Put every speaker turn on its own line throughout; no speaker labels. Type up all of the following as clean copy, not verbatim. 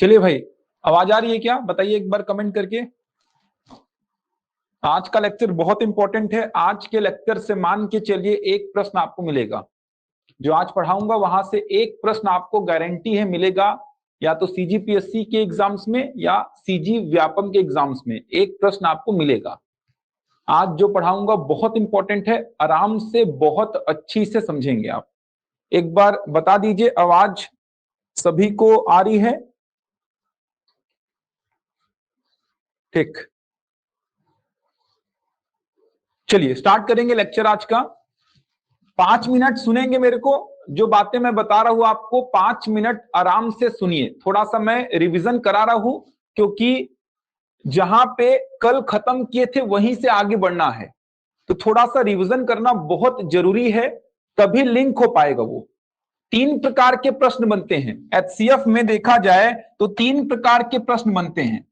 चलिए भाई, आवाज आ रही है क्या? बताइए एक बार कमेंट करके। आज का लेक्चर बहुत इंपॉर्टेंट है। आज के लेक्चर से मान के चलिए एक प्रश्न आपको मिलेगा। जो आज पढ़ाऊंगा वहां से एक प्रश्न आपको गारंटी है मिलेगा, या तो सीजीपीएससी के एग्जाम्स में या सीजी व्यापम के एग्जाम्स में एक प्रश्न आपको मिलेगा। आज जो पढ़ाऊंगा बहुत इंपॉर्टेंट है, आराम से बहुत अच्छी से समझेंगे आप। एक बार बता दीजिए आवाज सभी को आ रही है? ठीक, चलिए स्टार्ट करेंगे लेक्चर आज का। 5 मिनट सुनेंगे मेरे को, जो बातें मैं बता रहा हूं आपको 5 मिनट आराम से सुनिए। थोड़ा सा मैं रिवीजन करा रहा हूं क्योंकि जहां पे कल खत्म किए थे वहीं से आगे बढ़ना है, तो थोड़ा सा रिवीजन करना बहुत जरूरी है, तभी लिंक हो पाएगा। वो 3 प्रकार के प्रश्न बनते हैं एचसीएफ में, देखा जाए तो 3 प्रकार के प्रश्न बनते हैं।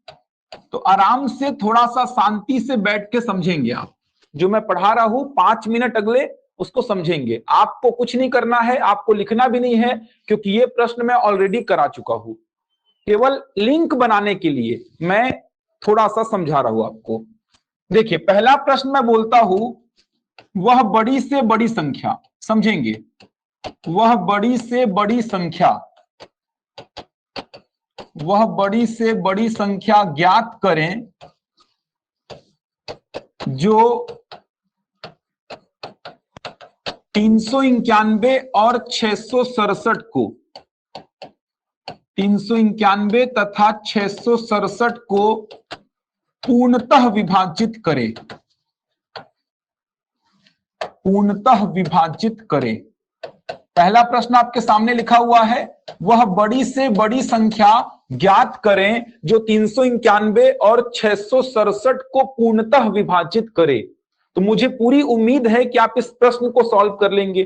तो आराम से थोड़ा सा शांति से बैठ के समझेंगे आप। जो मैं पढ़ा रहा हूं 5 मिनट अगले उसको समझेंगे। आपको कुछ नहीं करना है, आपको लिखना भी नहीं है, क्योंकि ये प्रश्न मैं ऑलरेडी करा चुका हूं। केवल लिंक बनाने के लिए मैं थोड़ा सा समझा रहा हूं आपको। देखिए पहला प्रश्न मैं बोलता हूं, वह बड़ी से बड़ी संख्या, समझेंगे, वह बड़ी से बड़ी संख्या, वह बड़ी से बड़ी संख्या ज्ञात करें जो 391 और 667 को, 391 तथा 667 को पूर्णतः विभाजित करे, पूर्णतः विभाजित करे। पहला प्रश्न आपके सामने लिखा हुआ है, वह बड़ी से बड़ी संख्या ज्ञात करें जो 391 और 667 को पूर्णतः विभाजित करे। तो मुझे पूरी उम्मीद है कि आप इस प्रश्न को सॉल्व कर लेंगे।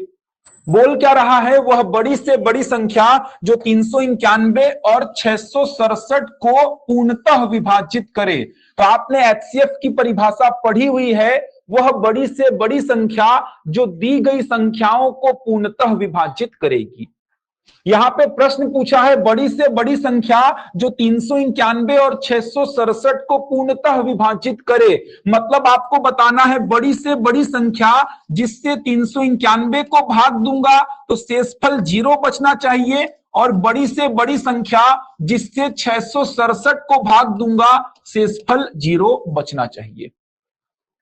बोल क्या रहा है, वह बड़ी से बड़ी संख्या जो 391 और 667 को पूर्णतः विभाजित करे। तो आपने एचसीएफ की परिभाषा पढ़ी हुई है, वह बड़ी से बड़ी संख्या जो दी गई संख्याओं को पूर्णतः विभाजित करेगी। यहां पे प्रश्न पूछा है बड़ी से बड़ी संख्या जो 391 और 667 को पूर्णतः विभाजित करे, मतलब आपको बताना है बड़ी से बड़ी संख्या जिससे 391 को भाग दूंगा तो शेषफल 0 बचना चाहिए, और बड़ी से बड़ी संख्या जिससे 667 को भाग दूंगा शेषफल 0 बचना चाहिए।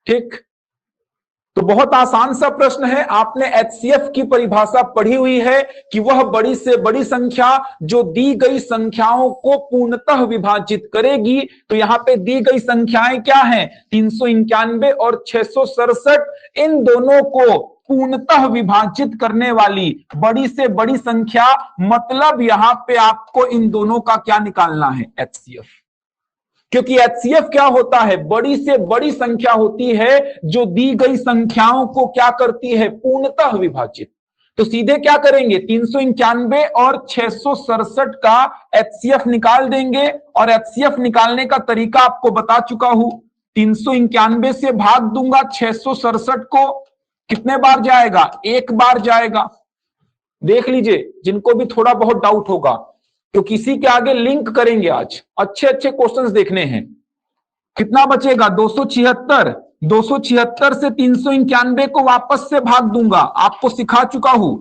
ठीक, तो बहुत आसान सा प्रश्न है। आपने एचसीएफ की परिभाषा पढ़ी हुई है कि वह बड़ी से बड़ी संख्या जो दी गई संख्याओं को पूर्णतः विभाजित करेगी। तो यहां पे दी गई संख्याएं क्या हैं, 391 और 667, इन दोनों को पूर्णतः विभाजित करने वाली बड़ी से बड़ी संख्या, मतलब यहां पे आपको इन दोनों का क्या निकालना है, एचसीएफ। क्योंकि एचसीएफ क्या होता है, बड़ी से बड़ी संख्या होती है जो दी गई संख्याओं को क्या करती है, पूर्णतः विभाजित। तो सीधे क्या करेंगे, 391 और 667 का एचसीएफ निकाल देंगे, और एचसीएफ निकालने का तरीका आपको बता चुका हूं। 391 से भाग दूंगा 667 को, कितने बार जाएगा, एक बार जाएगा। देख लीजिए जिनको भी थोड़ा बहुत डाउट होगा, तो किसी के आगे लिंक करेंगे। आज अच्छे अच्छे क्वेश्चंस देखने हैं। कितना बचेगा, 276। 276 से 391 को वापस से भाग दूंगा, आपको सिखा चुका हूं।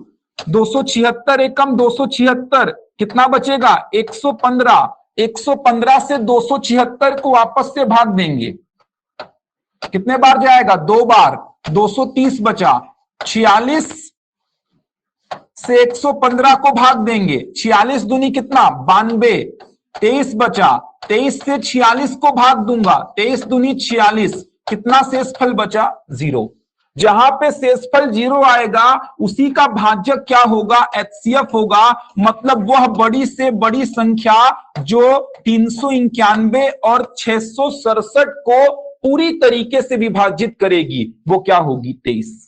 276 एकम 276, कितना बचेगा, 115। 115 से 276 को वापस से भाग देंगे, कितने बार जाएगा, 2 बार, 230 बचा। 46 से 115 को भाग देंगे, 46 दूनी कितना, 92। 23 बचा, 23 से 46 को भाग दूंगा, 23 दूनी 46, कितना शेषफल बचा, 0। जहां पे शेषफल 0 आएगा उसी का भाजक क्या होगा, एचसीएफ होगा। मतलब वह बड़ी से बड़ी संख्या जो 391 और 667 को पूरी तरीके से विभाजित करेगी, वो क्या होगी, 23।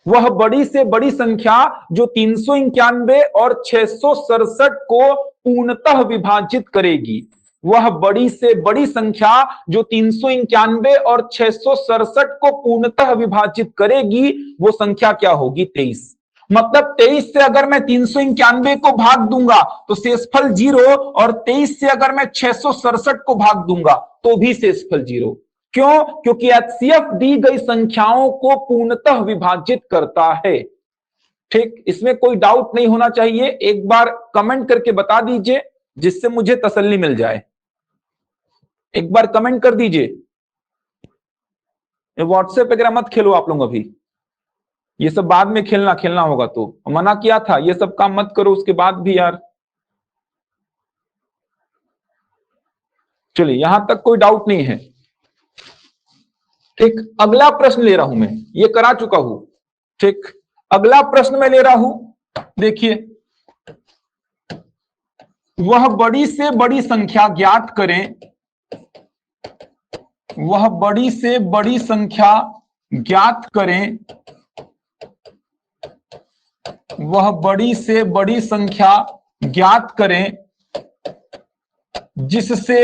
वह बड़ी से बड़ी संख्या जो 391 और 667 को पूर्णतः विभाजित करेगी, वह बड़ी से बड़ी संख्या जो 391 और 667 को पूर्णतः विभाजित करेगी, वो संख्या क्या होगी, 23। मतलब 23 से अगर मैं 391 को भाग दूंगा तो शेषफल 0, और 23 से अगर मैं 667 को भाग दूंगा तो भी शेषफल 0। क्यों? क्योंकि एचसीएफ दी गई संख्याओं को पूर्णतः विभाजित करता है। ठीक, इसमें कोई डाउट नहीं होना चाहिए। एक बार कमेंट करके बता दीजिए जिससे मुझे तसल्ली मिल जाए। एक बार कमेंट कर दीजिए। व्हाट्सएप वगैरह मत खेलो आप लोग, अभी ये सब बाद में खेलना होगा। तो मना किया था ये सब काम मत करो उसके बाद भी यार। चलिए, यहां तक कोई डाउट नहीं है। ठीक, अगला प्रश्न ले रहा हूं मैं, ये करा चुका हूं। ठीक, अगला प्रश्न मैं ले रहा हूं। देखिए, वह बड़ी से बड़ी संख्या ज्ञात करें, वह बड़ी से बड़ी संख्या ज्ञात करें, वह बड़ी से बड़ी संख्या ज्ञात करें जिससे,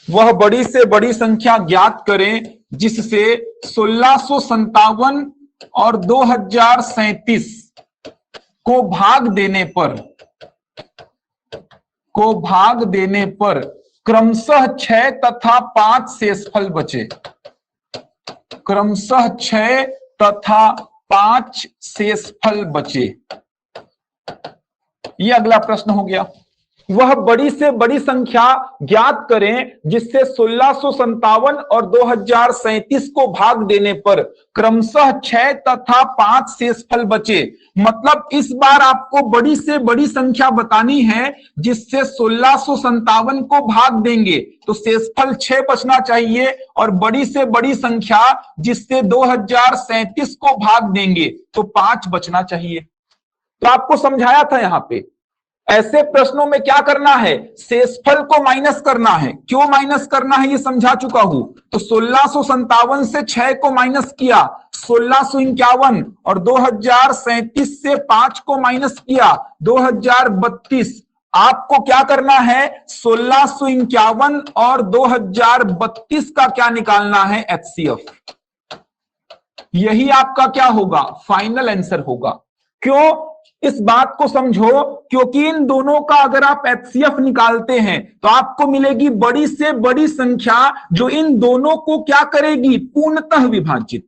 वह बड़ी से बड़ी संख्या ज्ञात करें जिससे 1657 और 2037 को भाग देने पर क्रमशः 6 तथा 5 शेषफल बचे। क्रमशः 6 तथा 5 शेषफल बचे। यह अगला प्रश्न हो गया। वह बड़ी से बड़ी संख्या ज्ञात करें जिससे 1657 और 2037 को भाग देने पर क्रमशः 6 तथा 5 शेषफल बचे। मतलब इस बार आपको बड़ी से बड़ी संख्या बतानी है जिससे 1657 को भाग देंगे तो शेषफल 6 बचना चाहिए, और बड़ी से बड़ी संख्या जिससे 2037 को भाग देंगे तो 5 बचना चाहिए। तो आपको समझाया था यहां पे ऐसे प्रश्नों में क्या करना है, शेषफल को माइनस करना है। क्यों माइनस करना है ये समझा चुका हूं। तो 1657 से 6 को माइनस किया, 1651, और 2037 से 5 को माइनस किया 2032। आपको क्या करना है, 1651 और 2032 का क्या निकालना है, एचसीएफ। यही आपका क्या होगा, फाइनल आंसर होगा। क्यों? इस बात को समझो, क्योंकि इन दोनों का अगर आप एचसीएफ निकालते हैं तो आपको मिलेगी बड़ी से बड़ी संख्या जो इन दोनों को क्या करेगी, पूर्णतः विभाजित।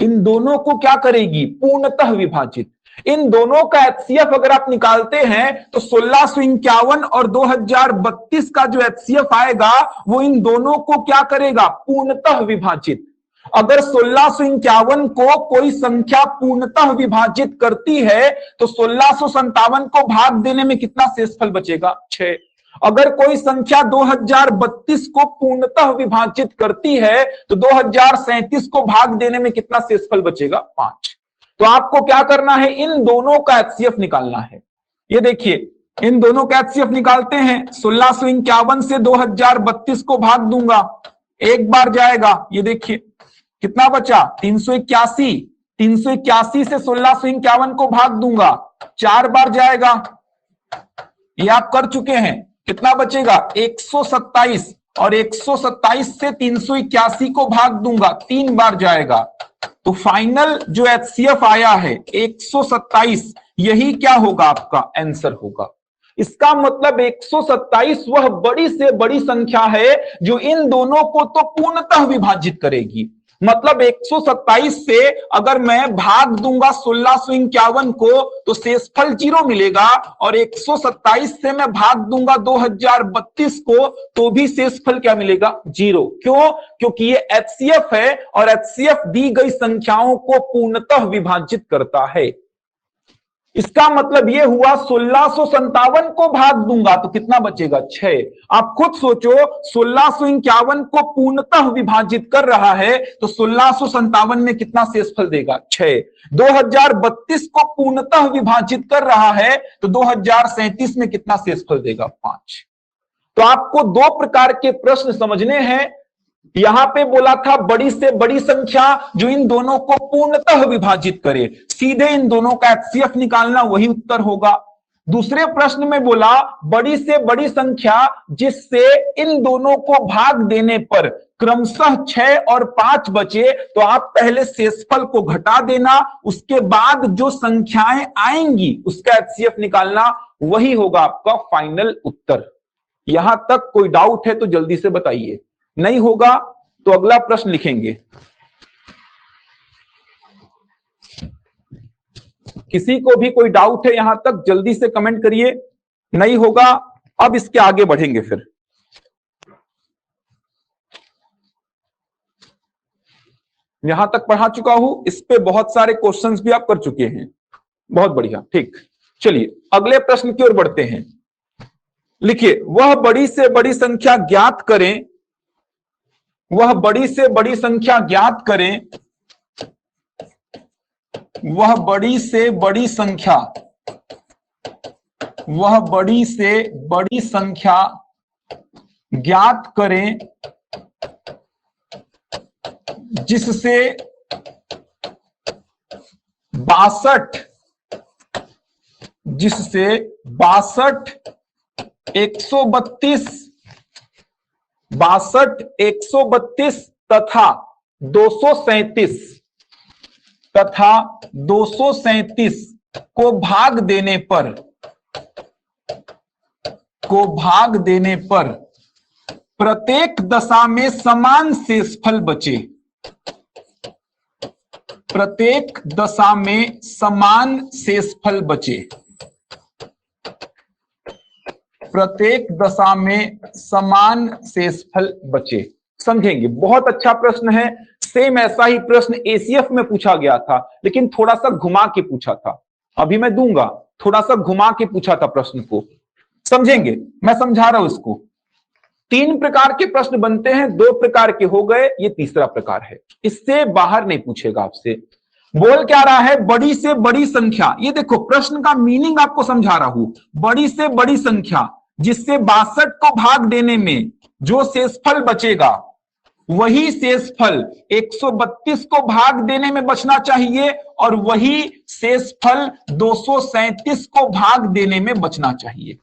इन दोनों को क्या करेगी, पूर्णतः विभाजित। इन दोनों का एचसीएफ अगर आप निकालते हैं तो 1651 और 2032 का जो एचसीएफ आएगा वो इन दोनों को क्या करेगा, पूर्णतः विभाजित। अगर 1651 को कोई संख्या पूर्णतः विभाजित करती है तो 1657 को भाग देने में कितना शेषफल बचेगा, 6। अगर कोई संख्या 2032 को पूर्णतः विभाजित करती है तो 2037 को भाग देने में कितना शेषफल बचेगा, 5। तो आपको क्या करना है, इन दोनों का एचसीएफ निकालना है। ये देखिए, इन दोनों का एचसीएफ निकालते हैं। 1651 से 2032 को भाग दूंगा, एक बार जाएगा। ये देखिए कितना बचा, 381। 381 से 1651 को भाग दूंगा, 4 बार जाएगा। ये आप कर चुके हैं। कितना बचेगा, 127, और 127 से 381 को भाग दूंगा, 3 बार जाएगा। तो फाइनल जो एचसीएफ आया है 127, यही क्या होगा, आपका आंसर होगा। इसका मतलब 127 वह बड़ी से बड़ी संख्या है जो इन दोनों को तो पूर्णतः विभाजित करेगी। मतलब 127 से अगर मैं भाग दूंगा 1651 को तो शेषफल 0 मिलेगा, और 127 से मैं भाग दूंगा 2032 को तो भी शेषफल क्या मिलेगा, 0। क्यों? क्योंकि ये एचसीएफ है और एचसीएफ दी गई संख्याओं को पूर्णतः विभाजित करता है। इसका मतलब यह हुआ 1657 को भाग दूंगा तो कितना बचेगा, 6। आप खुद सोचो, 1651 को पूर्णतः विभाजित कर रहा है तो 1657 में कितना शेषफल देगा, 6। 2032 को पूर्णतः विभाजित कर रहा है तो 2037 में कितना शेषफल देगा, 5। तो आपको 2 प्रकार के प्रश्न समझने हैं। यहां पे बोला था बड़ी से बड़ी संख्या जो इन दोनों को पूर्णतः विभाजित करे, सीधे इन दोनों का एचसीएफ निकालना, वही उत्तर होगा। दूसरे प्रश्न में बोला बड़ी से बड़ी संख्या जिससे इन दोनों को भाग देने पर क्रमशः 6 और 5 बचे तो आप पहले शेषफल को घटा देना, उसके बाद जो संख्याएं आएंगी उसका एचसीएफ निकालना, वही होगा आपका फाइनल उत्तर। यहां तक कोई डाउट है तो जल्दी से बताइए, नहीं होगा तो अगला प्रश्न लिखेंगे। किसी को भी कोई डाउट है यहां तक जल्दी से कमेंट करिए, नहीं होगा अब इसके आगे बढ़ेंगे। फिर यहां तक पढ़ा चुका हूं, इस पे बहुत सारे क्वेश्चंस भी आप कर चुके हैं, बहुत बढ़िया, ठीक। चलिए अगले प्रश्न की ओर बढ़ते हैं। लिखिए, वह बड़ी से बड़ी संख्या ज्ञात करें, वह बड़ी से बड़ी संख्या ज्ञात करें, वह बड़ी से बड़ी संख्या, वह बड़ी से बड़ी संख्या ज्ञात करें जिससे 62, जिससे 62, 132, 62, 132 तथा 237 तथा 237 को भाग देने पर, को भाग देने पर प्रत्येक दशा में समान शेषफल बचे, प्रत्येक दशा में समान शेषफल बचे, प्रत्येक दशा में समान शेषफल बचे। समझेंगे, बहुत अच्छा प्रश्न है। सेम ऐसा ही प्रश्न एसीएफ में पूछा गया था, लेकिन थोड़ा सा घुमा के पूछा था। अभी मैं दूंगा, थोड़ा सा घुमा के पूछा था प्रश्न को, समझेंगे। मैं समझा रहा हूं इसको। 3 प्रकार के प्रश्न बनते हैं, 2 प्रकार के हो गए, ये तीसरा प्रकार है। इससे बाहर नहीं पूछेगा आपसे। बोल क्या रहा है, बड़ी से बड़ी संख्या। ये देखो प्रश्न का मीनिंग आपको समझा रहा हूं। बड़ी से बड़ी संख्या जिससे 62 को भाग देने में जो शेषफल बचेगा, वही शेषफल 132 को भाग देने में बचना चाहिए और वही शेषफल 237 को भाग देने में बचना चाहिए।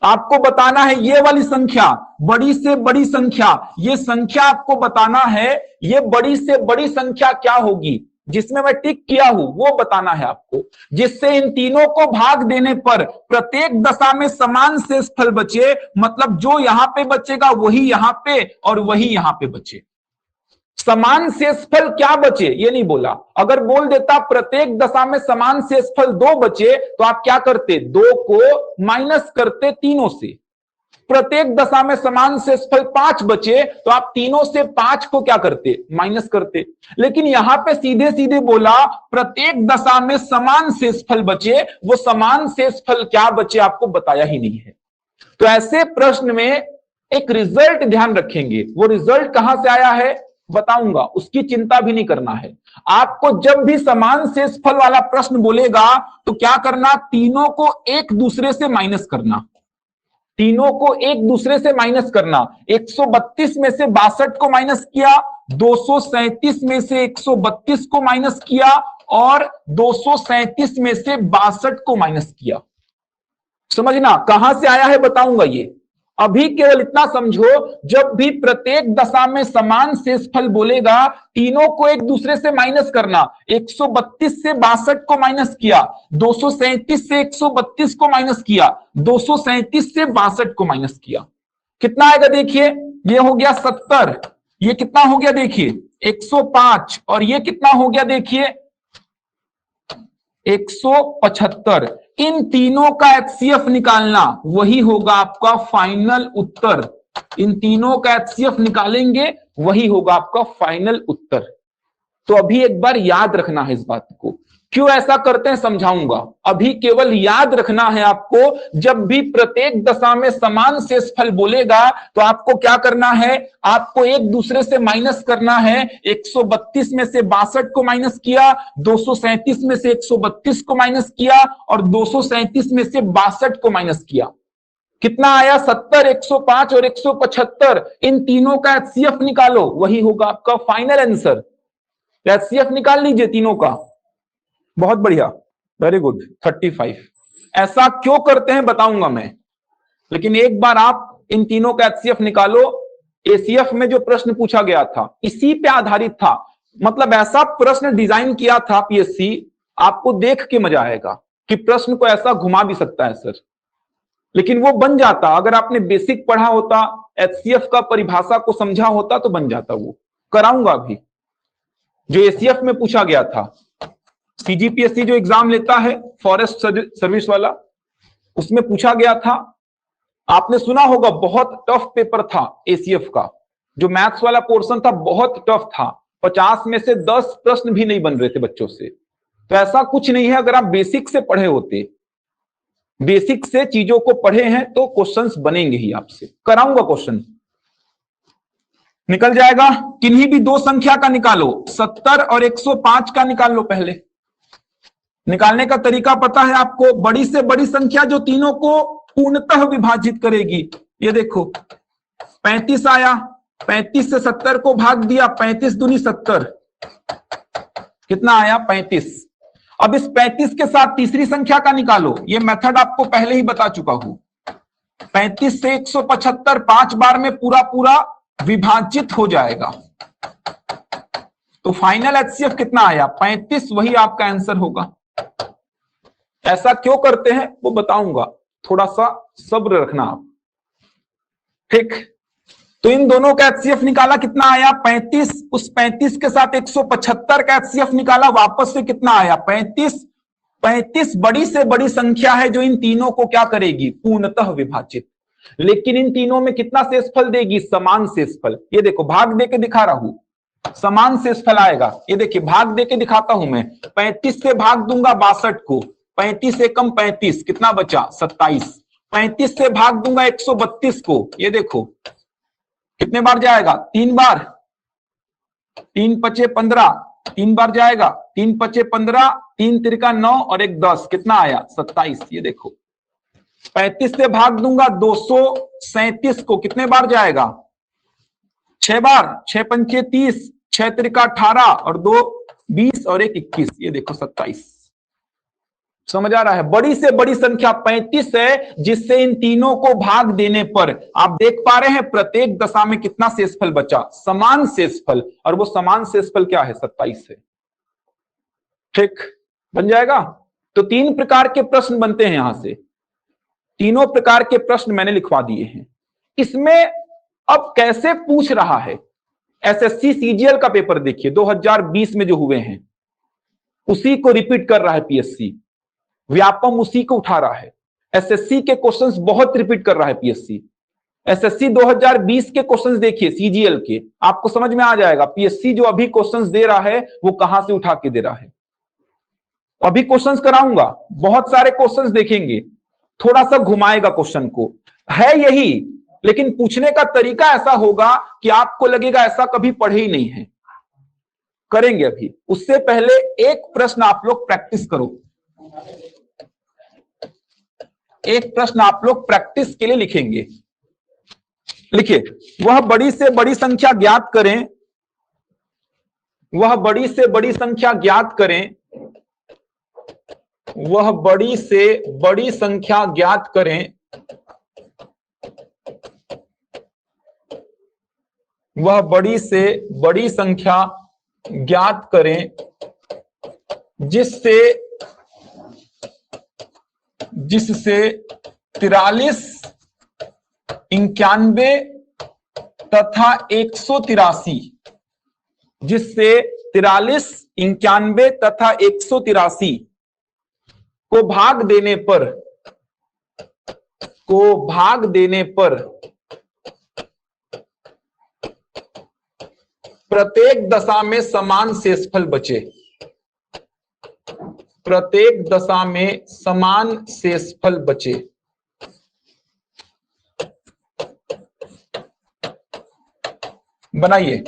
आपको बताना है ये वाली संख्या, बड़ी से बड़ी संख्या, ये संख्या आपको बताना है, ये बड़ी से बड़ी संख्या क्या होगी जिसमें मैं टिक किया हूं, वो बताना है आपको, जिससे इन तीनों को भाग देने पर प्रत्येक दशा में समान शेषफल बचे। मतलब जो यहां पे बचेगा वही यहां पे और वही यहां पे बचे। समान शेषफल क्या बचे ये नहीं बोला। अगर बोल देता प्रत्येक दशा में समान शेषफल 2 बचे तो आप क्या करते, 2 को माइनस करते तीनों से। प्रत्येक दशा में समान शेषफल 5 बचे तो आप तीनों से 5 को क्या करते, माइनस करते। लेकिन यहां पे सीधे सीधे बोला प्रत्येक दशा में समान शेषफल बचे, वो समान शेषफल क्या बचे आपको बताया ही नहीं है। तो ऐसे प्रश्न में एक रिजल्ट ध्यान रखेंगे, वो रिजल्ट कहां से आया है बताऊंगा, उसकी चिंता भी नहीं करना है आपको। जब भी समान शेषफल वाला प्रश्न बोलेगा तो क्या करना, तीनों को एक दूसरे से माइनस करना, तीनों को एक दूसरे से माइनस करना। 132 में से 62 को माइनस किया, 237 में से 132 को माइनस किया और 237 में से 62 को माइनस किया। समझना कहां से आया है बताऊंगा ये। अभी केवल इतना समझो, जब भी प्रत्येक दशा में समान शेषफल बोलेगा, तीनों को एक दूसरे से माइनस करना। 132 से 62 को माइनस किया, 237 से 132 को माइनस किया, 237 से 62 को माइनस किया। कितना आएगा देखिए, ये हो गया 70, ये कितना हो गया देखिए 105 और ये कितना हो गया देखिए 175। इन तीनों का एचसीएफ निकालना, वही होगा आपका फाइनल उत्तर। इन तीनों का एचसीएफ निकालेंगे, वही होगा आपका फाइनल उत्तर। तो अभी एक बार याद रखना है इस बात को, क्यों ऐसा करते हैं समझाऊंगा। अभी केवल याद रखना है आपको, जब भी प्रत्येक दशा में समान शेषफल बोलेगा तो आपको क्या करना है, आपको एक दूसरे से माइनस करना है। 132 में से 62 को माइनस किया, 237 में से 132 को माइनस किया और 237 में से 62 को माइनस किया। कितना आया 70, 105 और 175। इन तीनों का एचसीएफ निकालो, वही होगा आपका फाइनल आंसर। एचसीएफ निकाल लीजिए तीनों का, बहुत बढ़िया, वेरी गुड, 35। ऐसा क्यों करते हैं बताऊंगा मैं, लेकिन एक बार आप इन तीनों का एचसीएफ निकालो, एसीएफ में जो प्रश्न पूछा गया था इसी पे आधारित था। मतलब ऐसा प्रश्न डिजाइन किया था पीएससी, आपको देख के मजा आएगा कि प्रश्न को ऐसा घुमा भी सकता है सर। लेकिन वो बन जाता अगर आपने बेसिक पढ़ा होता, एचसीएफ का परिभाषा को समझा होता तो बन जाता। वो कराऊंगा अभी जो एसीएफ में पूछा गया था। सीजीपीएससी जो एग्जाम लेता है फॉरेस्ट सर्विस वाला, उसमें पूछा गया था। आपने सुना होगा बहुत टफ पेपर था एसीएफ का। जो मैथ्स वाला पोर्शन था बहुत टफ था, 50 में से 10 प्रश्न भी नहीं बन रहे थे बच्चों से। तो ऐसा कुछ नहीं है, अगर आप बेसिक से पढ़े होते, बेसिक से चीजों को पढ़े हैं तो क्वेश्चंस बनेंगे ही आपसे। कराऊंगा क्वेश्चन, निकल जाएगा। किन्हीं भी दो संख्या का निकालो, 70 और 105 का निकाल लो। पहले निकालने का तरीका पता है आपको, बड़ी से बड़ी संख्या जो तीनों को पूर्णतः विभाजित करेगी। ये देखो 35 आया, 35 से 70 को भाग दिया, 35 दूनी 70, कितना आया 35। अब इस 35 के साथ तीसरी संख्या का निकालो। ये मेथड आपको पहले ही बता चुका हूं। 35 से 175 5 बार में पूरा पूरा विभाजित हो जाएगा। तो फाइनल एचसीएफ कितना आया 35, वही आपका आंसर होगा। ऐसा क्यों करते हैं वो बताऊंगा, थोड़ा सा सब्र रखना आप, ठीक। तो इन दोनों का एचसीएफ निकाला, कितना आया 35। उस 35 के साथ 175 का एचसीएफ निकाला, वापस से कितना आया 35। 35 बड़ी से बड़ी संख्या है जो इन तीनों को क्या करेगी, पूर्णतः विभाजित। लेकिन इन तीनों में कितना शेषफल देगी, समान शेषफल। ये देखो भाग दे के दिखा रहा हूं, समान शेषफल आएगा। ये देखिए भाग दे के दिखाता हूं मैं। 35 से भाग दूंगा 62 को, 35 से कम 35, कितना बचा 27। 35 से भाग दूंगा 132 को, ये देखो कितने बार जाएगा, 3 बार। 3 पचे 15, 3 बार जाएगा। 3 पचे 15, 3 तिरका 9 और 1 10, कितना आया 27। ये देखो 35 से भाग दूंगा 237 को, कितने बार जाएगा 6 बार। 6 पंचे 30, 6 तिरका 18 और 2 20 और 1 21, ये देखो 27। समझ आ रहा है। बड़ी से बड़ी संख्या 35 है, जिससे इन तीनों को भाग देने पर आप देख पा रहे हैं प्रत्येक दशा में कितना शेषफल बचा, समान शेषफल। और वो समान शेषफल क्या है 27 है, ठीक। बन जाएगा। तो 3 प्रकार के प्रश्न बनते हैं यहां से, तीनों प्रकार के प्रश्न मैंने लिखवा दिए हैं। इसमें अब कैसे पूछ रहा है, एसएससी सीजीएल का पेपर देखिए 2020 में जो हुए हैं, उसी को रिपीट कर रहा है पीएससी। व्यापम उसी को उठा रहा है। एसएससी के क्वेश्चंस बहुत रिपीट कर रहा है पीएससी। एसएससी 2020 के क्वेश्चंस देखिए सीजीएल के, आपको समझ में आ जाएगा पीएससी जो अभी क्वेश्चंस दे रहा है वो कहां से उठा के दे रहा है। अभी क्वेश्चंस कराऊंगा, बहुत सारे क्वेश्चंस देखेंगे, थोड़ा सा घुमाएगा क्वेश्चन को, है यही, लेकिन पूछने का तरीका ऐसा होगा कि आपको लगेगा ऐसा कभी पढ़े ही नहीं है। करेंगे अभी। उससे पहले एक प्रश्न आप लोग प्रैक्टिस करो, एक प्रश्न आप लोग प्रैक्टिस के लिए लिखेंगे। लिखिए, वह बड़ी से बड़ी संख्या ज्ञात करें, वह बड़ी से बड़ी संख्या ज्ञात करें, वह बड़ी से बड़ी संख्या ज्ञात करें, वह बड़ी से बड़ी संख्या ज्ञात करें जिससे 43, 91 तथा 183, जिससे 43, 91 तथा 183 को भाग देने पर प्रत्येक दशा में समान शेषफल बचे, प्रत्येक दशा में समान शेषफल बचे। बनाइए,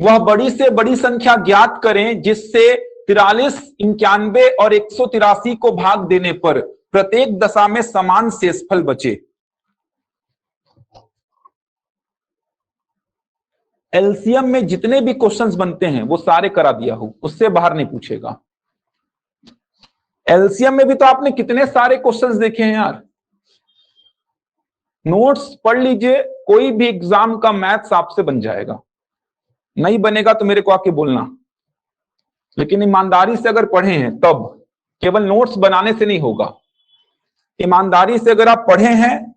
वह बड़ी से बड़ी संख्या ज्ञात करें जिससे 43, 91 और 183 को भाग देने पर प्रत्येक दशा में समान शेषफल बचे। एलसीएम में जितने भी क्वेश्चंस बनते हैं वो सारे करा दिया हूं, उससे बाहर नहीं पूछेगा। एलसीएम में भी तो आपने कितने सारे क्वेश्चंस देखे हैं यार। नोट्स पढ़ लीजिए, कोई भी एग्जाम का मैथ्स आपसे बन जाएगा। नहीं बनेगा तो मेरे को आके बोलना, लेकिन ईमानदारी से अगर पढ़े हैं तब, केवल नोट्स बनाने से नहीं होगा। ईमानदारी से अगर आप पढ़े हैं,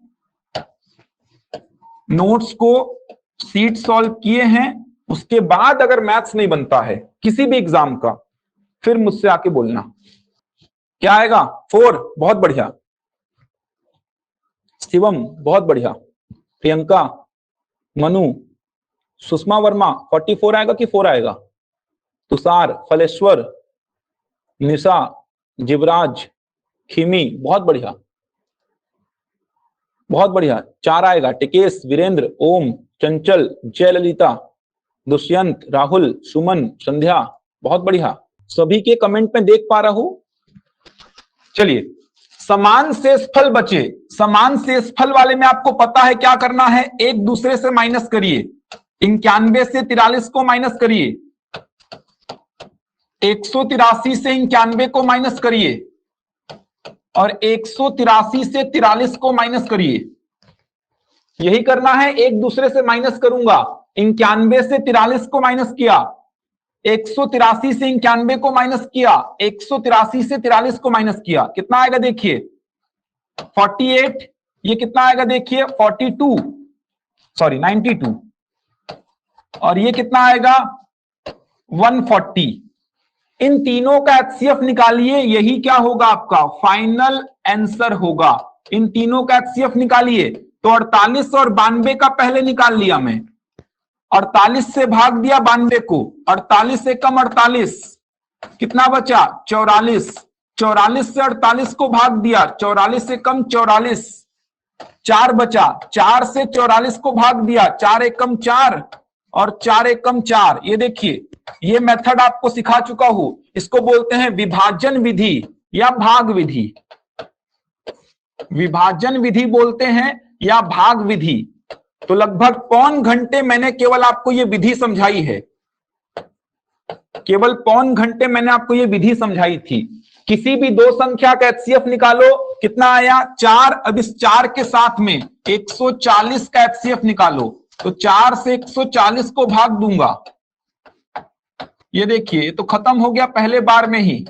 नोट्स को सीट सॉल्व किए हैं, उसके बाद अगर मैथ्स नहीं बनता है किसी भी एग्जाम का, फिर मुझसे आके बोलना। क्या आएगा? 4। बहुत बढ़िया शिवम, बहुत बढ़िया। प्रियंका, मनु, सुषमा वर्मा, 44 आएगा कि 4 आएगा? तुषार, फलेश्वर, निशा, जिवराज, खिमी, बहुत बढ़िया बहुत बढ़िया। 4 आएगा। टिकेश, वीरेंद्र, ओम, चंचल, जयललिता, दुष्यंत, राहुल, सुमन, संध्या, बहुत बढ़िया। सभी के कमेंट में देख पा रहा हूं। चलिए, समान शेषफल बचे। समान शेषफल वाले में आपको पता है क्या करना है, एक दूसरे से माइनस करिए। 91 से 43 को माइनस करिए, 183 से 91 को माइनस करिए, और 183 से 43 को माइनस करिए। यही करना है, एक दूसरे से माइनस करूंगा। 91 से 43 को माइनस किया, 183 से 91 को माइनस किया, 183 से 43 को माइनस किया। कितना आएगा देखिए? 48। ये कितना आएगा देखिए? 92। और ये कितना आएगा? 140। इन तीनों का एचसीएफ निकालिए, यही क्या होगा आपका फाइनल आंसर होगा। इन तीनों का एचसीएफ निकालिए। तो 48 और 92 का पहले निकाल लिया मैं, 48 से भाग दिया 92 को, 48 से कम 48, कितना बचा? 44। 44 से 48 को भाग दिया, 44 से कम 44, 4 बचा। 4 से 44 को भाग दिया, 4 एक कम 4, और 4 एक कम 4। ये देखिए, ये मेथड आपको सिखा चुका हूं। इसको बोलते हैं विभाजन विधि या भाग विधि। विभाजन विधि बोलते हैं या भाग विधि। तो लगभग पौन घंटे मैंने केवल आपको ये विधि समझाई है, केवल पौन घंटे मैंने आपको ये विधि समझाई थी। किसी भी दो संख्या का एचसीएफ निकालो, कितना आया? 4। अब इस 4 के साथ में 140 का एचसीएफ निकालो। तो 4 से 140 को भाग दूंगा, ये देखिए तो खत्म हो गया पहले बार में ही।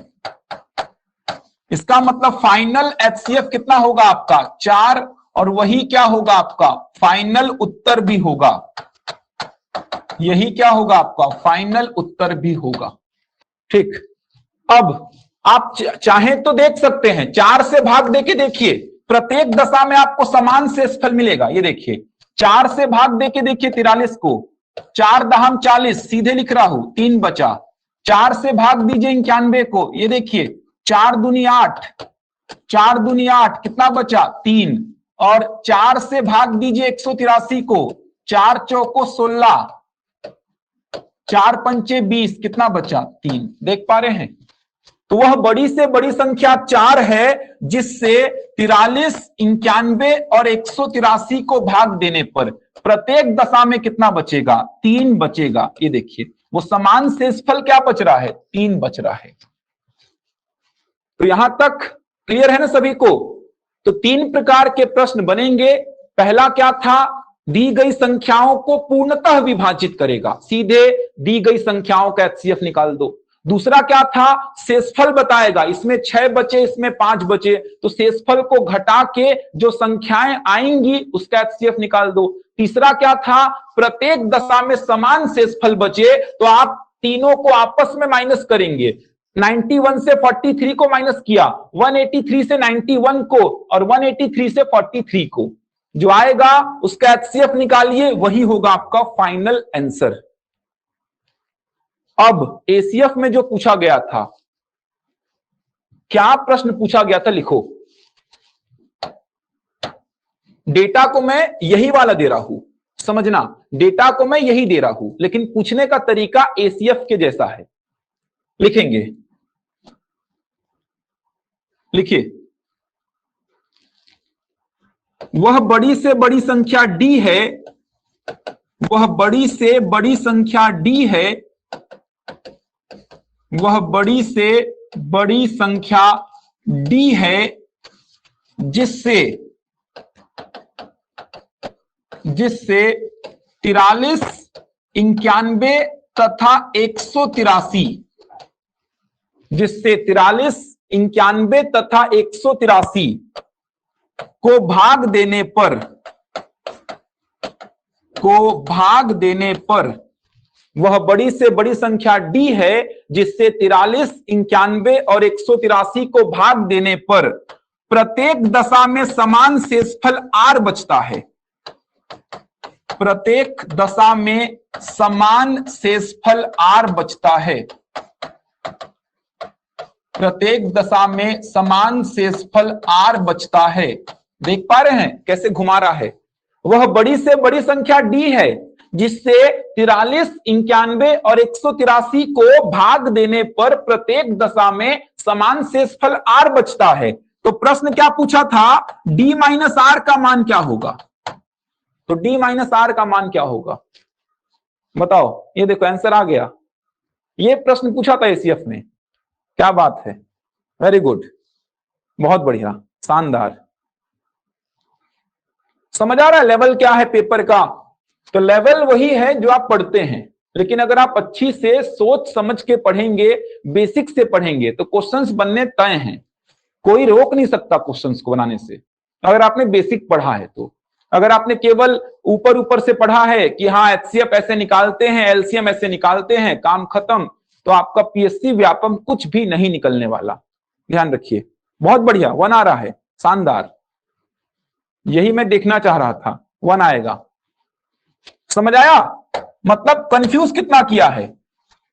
इसका मतलब फाइनल एचसीएफ कितना होगा आपका? 4, और वही क्या होगा आपका फाइनल उत्तर भी होगा। यही क्या होगा आपका फाइनल उत्तर भी होगा। ठीक, अब आप चाहें तो देख सकते हैं, 4 से भाग देके देखिए, प्रत्येक दशा में आपको समान शेषफल मिलेगा। ये देखिए, 4 से भाग देके देखिए 43 को, 4 दहम 40, सीधे लिख रहा हूं, 3 बचा। 4 से भाग दीजिए 91 को, ये देखिए 4 दूनी 8, 4 दूनी 8, कितना बचा? 3। और 4 से भाग दीजिए 183 को, 4 चौको 16, 4 पंचे 20, कितना बचा? 3। देख पा रहे हैं? तो वह बड़ी से बड़ी संख्या 4 है, जिससे 43, 91 और 183 को भाग देने पर प्रत्येक दशा में कितना बचेगा? 3 बचेगा। ये देखिए, वो समान शेषफल क्या बच रहा है? 3 बच रहा है। तो यहां तक क्लियर है ना सभी को? तो 3 प्रकार के प्रश्न बनेंगे। पहला क्या था? दी गई संख्याओं को पूर्णतः विभाजित करेगा, सीधे दी गई संख्याओं का एचसीएफ निकाल दो। दूसरा क्या था? शेषफल बताएगा, इसमें 6 बचे, इसमें 5 बचे, तो शेषफल को घटा के जो संख्याएं आएंगी उसका एचसीएफ निकाल दो। तीसरा क्या था? प्रत्येक दशा में समान शेषफल बचे तो आप तीनों को आपस में माइनस करेंगे। 91 से 43 को माइनस किया, 183 से 91 को, और 183 से 43 को, जो आएगा उसका एचसीएफ निकालिए, वही होगा आपका फाइनल आंसर। अब एसीएफ में जो पूछा गया था, क्या प्रश्न पूछा गया था? लिखो। डेटा को मैं यही वाला दे रहा हूं, समझना, डेटा को मैं यही दे रहा हूं, लेकिन पूछने का तरीका एसीएफ के जैसा है। लिखेंगे, लिखिए, वह बड़ी से बड़ी संख्या डी है, वह बड़ी से बड़ी संख्या डी है, वह बड़ी से बड़ी संख्या डी है, जिससे जिससे 43, 91 तथा 183, जिससे 43, 91 तथा 183 को भाग देने पर वह बड़ी से बड़ी संख्या d है, जिससे 43, 91 और 183 को भाग देने पर प्रत्येक दशा में समान शेषफल r बचता है। प्रत्येक दशा में समान शेषफल r बचता है। प्रत्येक दशा में समान शेषफल r बचता है। देख पा रहे हैं कैसे घुमा रहा है। वह बड़ी से बड़ी संख्या d है, जिससे 43, 91 और 183 को भाग देने पर प्रत्येक दशा में समान शेषफल r बचता है। तो प्रश्न क्या पूछा था, d माइनस r का मान क्या होगा। तो d माइनस r का मान क्या होगा बताओ। ये देखो आंसर आ गया। ये प्रश्न पूछा था एसीएफ में। क्या बात है, वेरी गुड, बहुत बढ़िया, शानदार। समझ आ रहा है लेवल क्या है पेपर का। तो लेवल वही है जो आप पढ़ते हैं, लेकिन अगर आप अच्छी से सोच समझ के पढ़ेंगे, बेसिक से पढ़ेंगे, तो क्वेश्चंस बनने तय हैं। कोई रोक नहीं सकता क्वेश्चंस को बनाने से, अगर आपने बेसिक पढ़ा है तो। अगर आपने केवल ऊपर ऊपर से पढ़ा है कि हाँ एचसीएफ ऐसे निकालते हैं, एलसीएम ऐसे निकालते हैं, काम खत्म, तो आपका पीएससी व्यापम कुछ भी नहीं निकलने वाला। ध्यान रखिए। बहुत बढ़िया, 1 आ रहा है, शानदार। यही मैं देखना चाह रहा था, 1 आएगा। समझ आया, मतलब कंफ्यूज कितना किया है।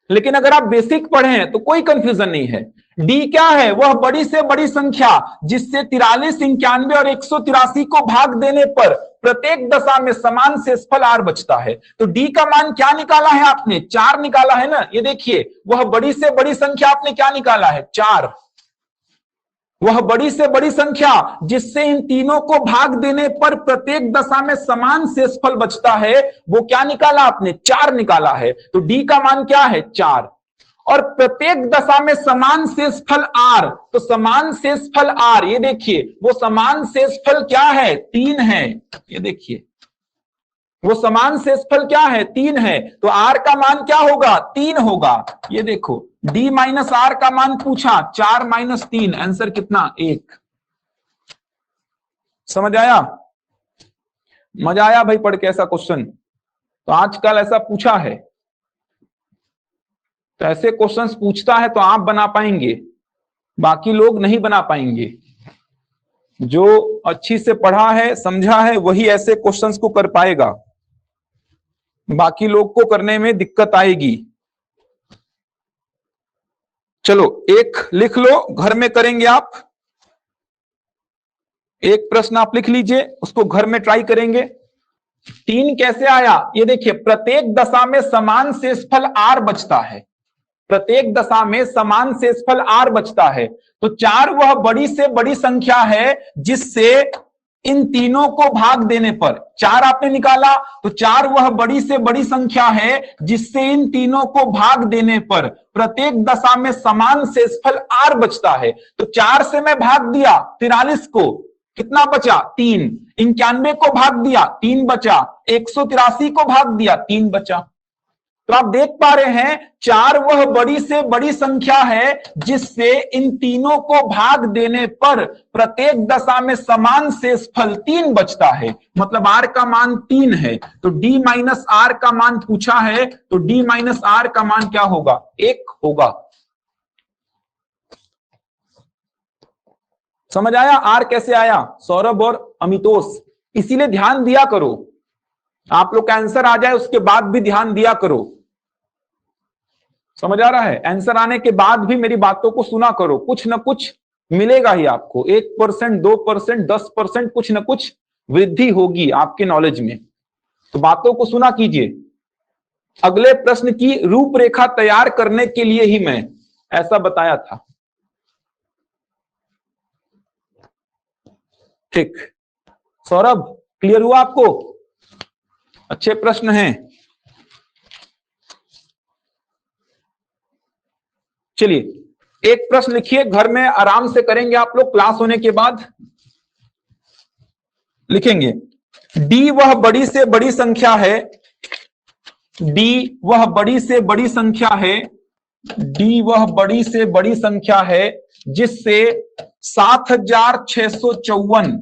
लेकिन अगर आप बेसिक पढ़े हैं तो कोई कंफ्यूजन नहीं है। डी क्या है, वह बड़ी से बड़ी संख्या जिससे 43, 91 और 183 को भाग देने पर प्रत्येक दशा में समान शेषफल r बचता है। तो डी का मान क्या निकाला है आपने, 4 निकाला है ना। ये देखिए, वह बड़ी से बड़ी संख्या आपने क्या निकाला है, 4। वह बड़ी से बड़ी संख्या जिससे इन तीनों को भाग देने पर प्रत्येक दशा में समान शेषफल बचता है, वो क्या निकाला आपने, 4 निकाला है। तो डी का मान क्या है, 4। और प्रत्येक दशा में समान शेषफल r, तो समान शेषफल r, ये देखिए वो समान शेषफल क्या है, 3 है। ये देखिए वो समान शेषफल क्या है, 3 है। तो r का मान क्या होगा, 3 होगा। ये देखो d माइनस r का मान पूछा, 4 माइनस 3, आंसर कितना, 1। समझ आया, मजा आया भाई पढ़ के ऐसा क्वेश्चन। तो आजकल ऐसा पूछा है, तो ऐसे क्वेश्चंस पूछता है तो आप बना पाएंगे, बाकी लोग नहीं बना पाएंगे। जो अच्छी से पढ़ा है, समझा है, वही ऐसे क्वेश्चंस को कर पाएगा, बाकी लोग को करने में दिक्कत आएगी। चलो एक लिख लो, घर में करेंगे आप। एक प्रश्न आप लिख लीजिए, उसको घर में ट्राई करेंगे। 3 कैसे आया, ये देखिए प्रत्येक दशा में समान शेषफल r बचता है। प्रत्येक दशा में समान शेषफल r बचता है। तो 4 वह बड़ी से बड़ी संख्या है जिससे इन तीनों को भाग देने पर, 4 आपने निकाला, तो 4 वह बड़ी से बड़ी संख्या है जिससे इन तीनों को भाग देने पर प्रत्येक दशा में समान शेषफल r बचता है। तो 4 से मैं भाग दिया 43 को, कितना बचा, 3। 91 को भाग दिया, 3 बचा। 183 को भाग दिया, 3 बचा। तो आप देख पा रहे हैं 4 वह बड़ी से बड़ी संख्या है जिससे इन तीनों को भाग देने पर प्रत्येक दशा में समान शेषफल 3 बचता है। मतलब r का मान 3 है। तो d माइनस r का मान पूछा है, तो d माइनस r का मान क्या होगा, 1 होगा। समझ आया r कैसे आया, सौरभ और अमितोष। इसीलिए ध्यान दिया करो, आप लोग का आंसर आ जाए उसके बाद भी ध्यान दिया करो। समझ आ रहा है, आंसर आने के बाद भी मेरी बातों को सुना करो, कुछ ना कुछ मिलेगा ही आपको। 1%, 2%, 10% कुछ ना कुछ वृद्धि होगी आपके नॉलेज में। तो बातों को सुना कीजिए। अगले प्रश्न की रूपरेखा तैयार करने के लिए ही मैं ऐसा बताया था। ठीक, सौरभ क्लियर हुआ आपको, अच्छे प्रश्न हैं। चलिए एक प्रश्न लिखिए, घर में आराम से करेंगे आप लोग, क्लास होने के बाद लिखेंगे। डी वह बड़ी से बड़ी संख्या है, डी वह बड़ी से बड़ी संख्या है, डी वह बड़ी से बड़ी संख्या है जिससे 7654,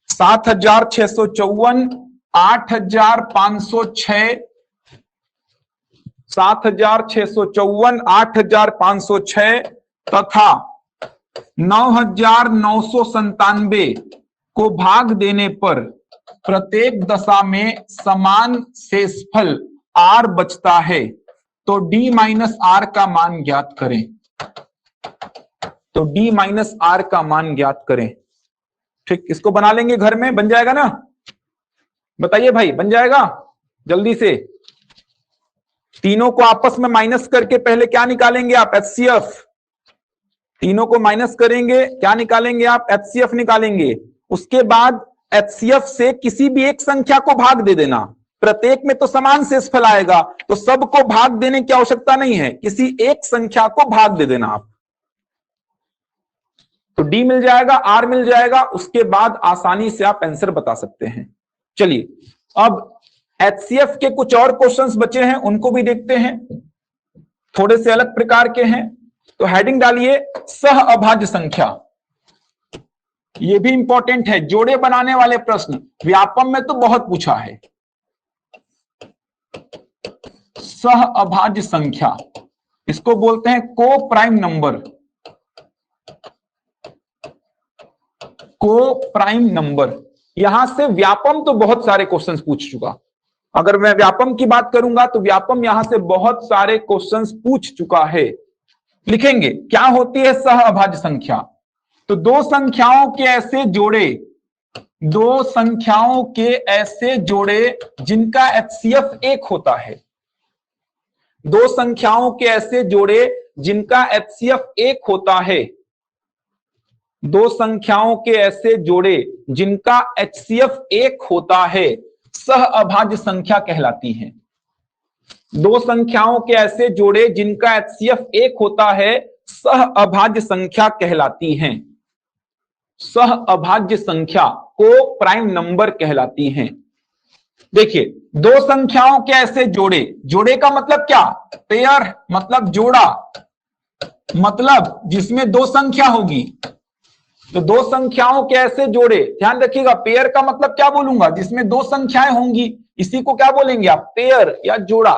7654, 8506, 7654, 8506 तथा 9997 को भाग देने पर प्रत्येक दशा में समान शेषफल r बचता है, तो d माइनस आर का मान ज्ञात करें। तो d माइनस आर का मान ज्ञात करें। ठीक, इसको बना लेंगे घर में, बन जाएगा ना? बताइए भाई, बन जाएगा जल्दी से? तीनों को आपस में माइनस करके पहले क्या निकालेंगे आप? एचसीएफ। तीनों को माइनस करेंगे, क्या निकालेंगे आप? एचसीएफ निकालेंगे। उसके बाद एचसीएफ से किसी भी एक संख्या को भाग दे देना, प्रत्येक में तो समान शेषफल आएगा, तो सबको भाग देने की आवश्यकता नहीं है, किसी एक संख्या को भाग दे देना आप, तो डी मिल जाएगा, आर मिल जाएगा। उसके बाद आसानी से आप आंसर बता सकते हैं। चलिए, अब एचसीएफ के कुछ और क्वेश्चंस बचे हैं, उनको भी देखते हैं, थोड़े से अलग प्रकार के हैं। तो हेडिंग डालिए सह अभाज्य संख्या। ये भी इंपॉर्टेंट है, जोड़े बनाने वाले प्रश्न व्यापम में तो बहुत पूछा है। सह अभाज्य संख्या, इसको बोलते हैं को प्राइम नंबर, को प्राइम नंबर। यहां से व्यापम तो बहुत सारे क्वेश्चंस पूछ चुका। अगर मैं व्यापम की बात करूंगा तो व्यापम यहां से बहुत सारे क्वेश्चंस पूछ चुका है। लिखेंगे क्या होती है सह अभाज्य संख्या? तो दो संख्याओं के ऐसे जोड़े, दो संख्याओं के ऐसे जोड़े जिनका एचसीएफ 1 होता है, दो संख्याओं के ऐसे जोड़े जिनका एचसीएफ 1 होता है, दो संख्याओं के ऐसे जोड़े जिनका एचसीएफ 1 होता है, सह अभाज्य संख्या कहलाती हैं। दो संख्याओं के ऐसे जोड़े जिनका एचसीएफ 1 होता है, सह अभाज्य संख्या कहलाती हैं। सह अभाज्य संख्या को प्राइम नंबर कहलाती हैं। देखिए, दो संख्याओं के ऐसे जोड़े, जोड़े का मतलब क्या? पेयर, मतलब जोड़ा, मतलब जिसमें दो संख्या होगी। तो दो संख्याओं के ऐसे जोड़े, ध्यान रखिएगा, पेयर का मतलब क्या बोलूंगा? जिसमें दो संख्याएं होंगी, इसी को क्या बोलेंगे आप? पेयर या जोड़ा।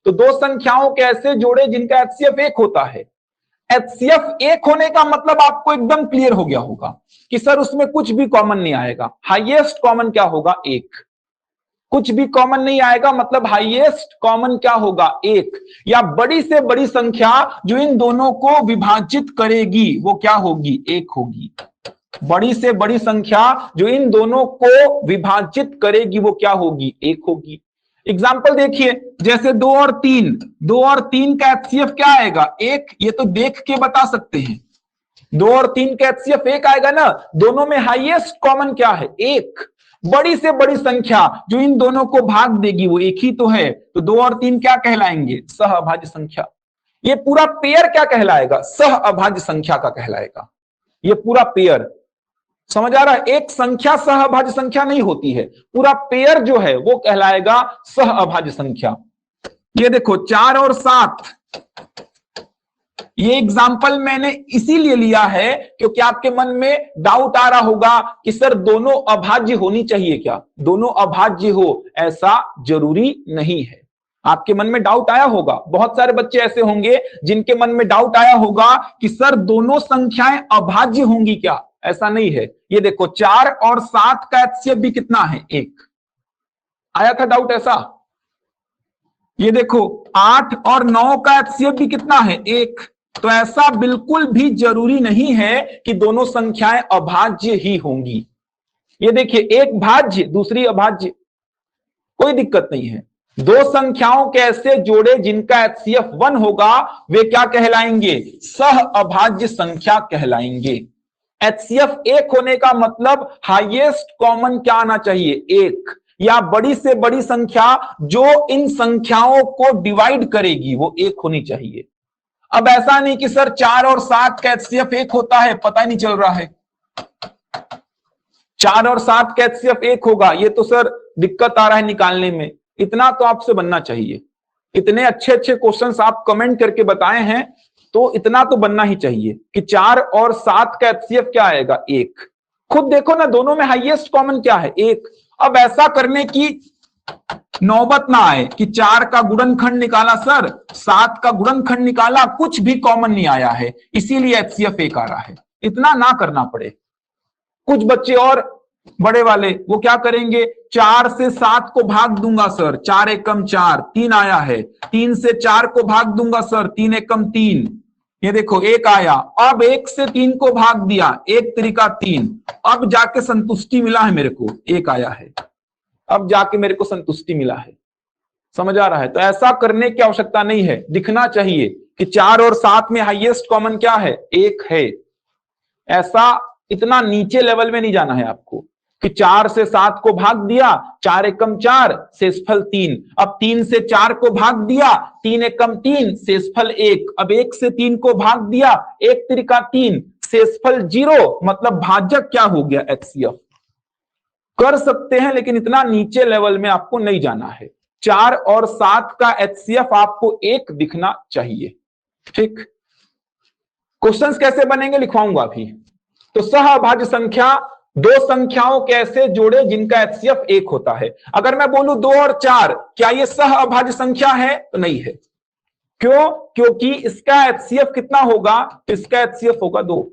तो दो संख्याओं के ऐसे जोड़े जिनका एचसीएफ 1 होता है। एचसीएफ 1 होने का मतलब आपको एकदम क्लियर हो गया होगा कि सर उसमें कुछ भी कॉमन नहीं आएगा। हाईएस्ट कॉमन क्या होगा? 1। कुछ भी कॉमन नहीं आएगा मतलब हाईएस्ट कॉमन क्या होगा? 1। या बड़ी से बड़ी संख्या जो इन दोनों को विभाजित करेगी वो क्या होगी? 1 होगी। बड़ी से बड़ी संख्या जो इन दोनों को विभाजित करेगी वो क्या होगी? 1 होगी। एग्जाम्पल देखिए, जैसे 2 और 3, 2 और 3 का एचसीएफ क्या आएगा? 1। ये तो देख के बता सकते हैं, 2 और 3 का एचसीएफ 1 आएगा ना। दोनों में हाईएस्ट कॉमन क्या है? 1। बड़ी से बड़ी संख्या जो इन दोनों को भाग देगी वो 1 ही तो है, तो 2 और 3 क्या कहलाएंगे? सह अभाज्य संख्या। ये पूरा पेयर क्या कहलाएगा? सह अभाज्य संख्या का कहलाएगा। ये पूरा पेयर, समझ आ रहा है? एक संख्या सह अभाज्य संख्या नहीं होती है, पूरा पेयर जो है वो कहलाएगा सह अभाज्य संख्या। ये देखो 4 और 7, ये एग्जाम्पल मैंने इसीलिए लिया है क्योंकि आपके मन में डाउट आ रहा होगा कि सर दोनों अभाज्य होनी चाहिए क्या? दोनों अभाज्य हो ऐसा जरूरी नहीं है। आपके मन में डाउट आया होगा, बहुत सारे बच्चे ऐसे होंगे जिनके मन में डाउट आया होगा कि सर दोनों संख्याएं अभाज्य होंगी क्या? ऐसा नहीं है। ये देखो 4 और 7 का एचसीएफ भी कितना है? 1। आया था डाउट ऐसा? ये देखो 8 और 9 का एचसीएफ भी कितना है? 1। तो ऐसा बिल्कुल भी जरूरी नहीं है कि दोनों संख्याएं अभाज्य ही होंगी। ये देखिए, एक भाज्य दूसरी अभाज्य, कोई दिक्कत नहीं है। दो संख्याओं के ऐसे जोड़े जिनका एचसीएफ 1 होगा वे क्या कहलाएंगे? सह अभाज्य संख्या कहलाएंगे। एचसीएफ 1 होने का मतलब हाईएस्ट कॉमन क्या आना चाहिए? 1। या बड़ी से बड़ी संख्या जो इन संख्याओं को डिवाइड करेगी वो 1 होनी चाहिए। अब ऐसा नहीं कि सर 4 और 7 का एचसीएफ 1 होता है, पता ही नहीं चल रहा है। 4 और 7 का HCF 1 होगा। ये तो सर दिक्कत आ रहा है निकालने में, इतना तो आपसे बनना चाहिए। इतने अच्छे अच्छे क्वेश्चंस आप कमेंट करके बताए हैं, तो इतना तो बनना ही चाहिए कि 4 और 7 का HCF क्या आएगा 1। खुद देखो ना, दोनों में हाईएस्ट कॉमन क्या है 1। अब ऐसा करने की नौबत ना आए कि 4 का गुणनखंड निकाला सर, 7 का गुणनखंड निकाला, कुछ भी कॉमन नहीं आया है, इसीलिए HCF 1 आ रहा है। इतना ना करना पड़े। कुछ बच्चे और बड़े वाले वो क्या करेंगे, 4 से 7 को भाग दूंगा सर, 4 एकम 4, 3 आया है। 3 से 4 को भाग दूंगा सर, 3 एकम 3, ये देखो 1 आया। अब 1 से 3 को भाग दिया, 1 तरीका 3, अब जाके संतुष्टि मिला है मेरे को, 1 आया है, अब जाके मेरे को संतुष्टि मिला है। समझ आ रहा है? तो ऐसा करने की आवश्यकता नहीं है, दिखना चाहिए कि 4 और 7 में हाईएस्ट कॉमन क्या है 1 है। ऐसा इतना नीचे लेवल में नहीं जाना है आपको कि 4 से 7 को भाग दिया, 4 एकम 4, शेषफल 3। अब 3 से 4 को भाग दिया, 3 एकम 3, शेषफल 1। अब 1 से 3 को भाग दिया, 1 त्रिका 3, शेषफल 0, मतलब भाजक क्या हो गया HCF। कर सकते हैं, लेकिन इतना नीचे लेवल में आपको नहीं जाना है। 4 और 7 का HCF आपको 1 दिखना चाहिए। ठीक, क्वेश्चंस कैसे बनेंगे लिखवाऊंगा अभी। तो सहअभाज्य संख्या, दो संख्याओं के ऐसे जोड़े जिनका HCF 1 होता है। अगर मैं बोलूं 2 और 4, क्या ये सहअभाज्य संख्या है? तो नहीं है। क्यों? क्योंकि इसका HCF कितना होगा? तो इसका HCF होगा 2।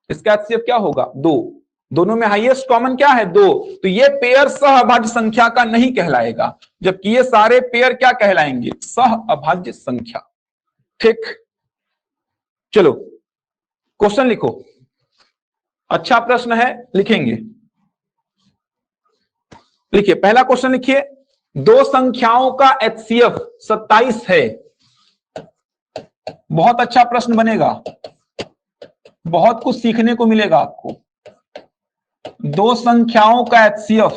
इसका HCF क्या होगा? 2। दोनों में हाईएस्ट कॉमन क्या है? 2। तो ये पेयर सहअभाज्य संख्या का नहीं कहलाएगा, जबकि ये सारे पेयर क्या कहलाएंगे? सहअभाज्य संख्या। ठीक, चलो क्वेश्चन लिखो। अच्छा प्रश्न है, लिखेंगे। लिखिए, पहला क्वेश्चन लिखिए। दो संख्याओं का HCF 27 है। बहुत अच्छा प्रश्न बनेगा, बहुत कुछ सीखने को मिलेगा आपको। दो संख्याओं का HCF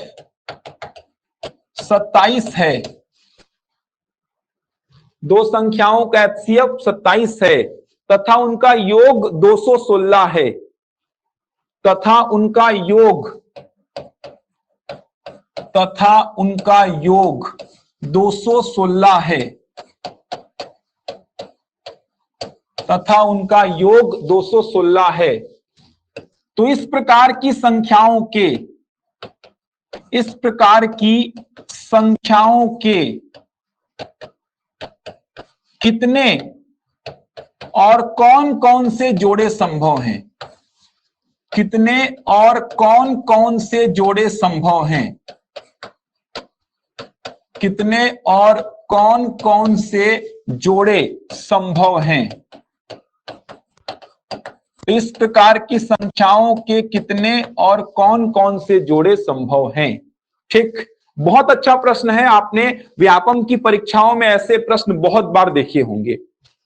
27 है। दो संख्याओं का HCF 27 है तथा उनका योग 216 है। तथा उनका योग 216 है। तथा उनका योग 216 है। तो इस प्रकार की संख्याओं के कितने और कौन कौन से जोड़े संभव हैं? कितने और कौन कौन से जोड़े संभव हैं? कितने और कौन कौन से जोड़े संभव हैं? इस प्रकार की संख्याओं के कितने और कौन कौन से जोड़े संभव हैं? ठीक, बहुत अच्छा प्रश्न है। आपने व्यापम की परीक्षाओं में ऐसे प्रश्न बहुत बार देखे होंगे।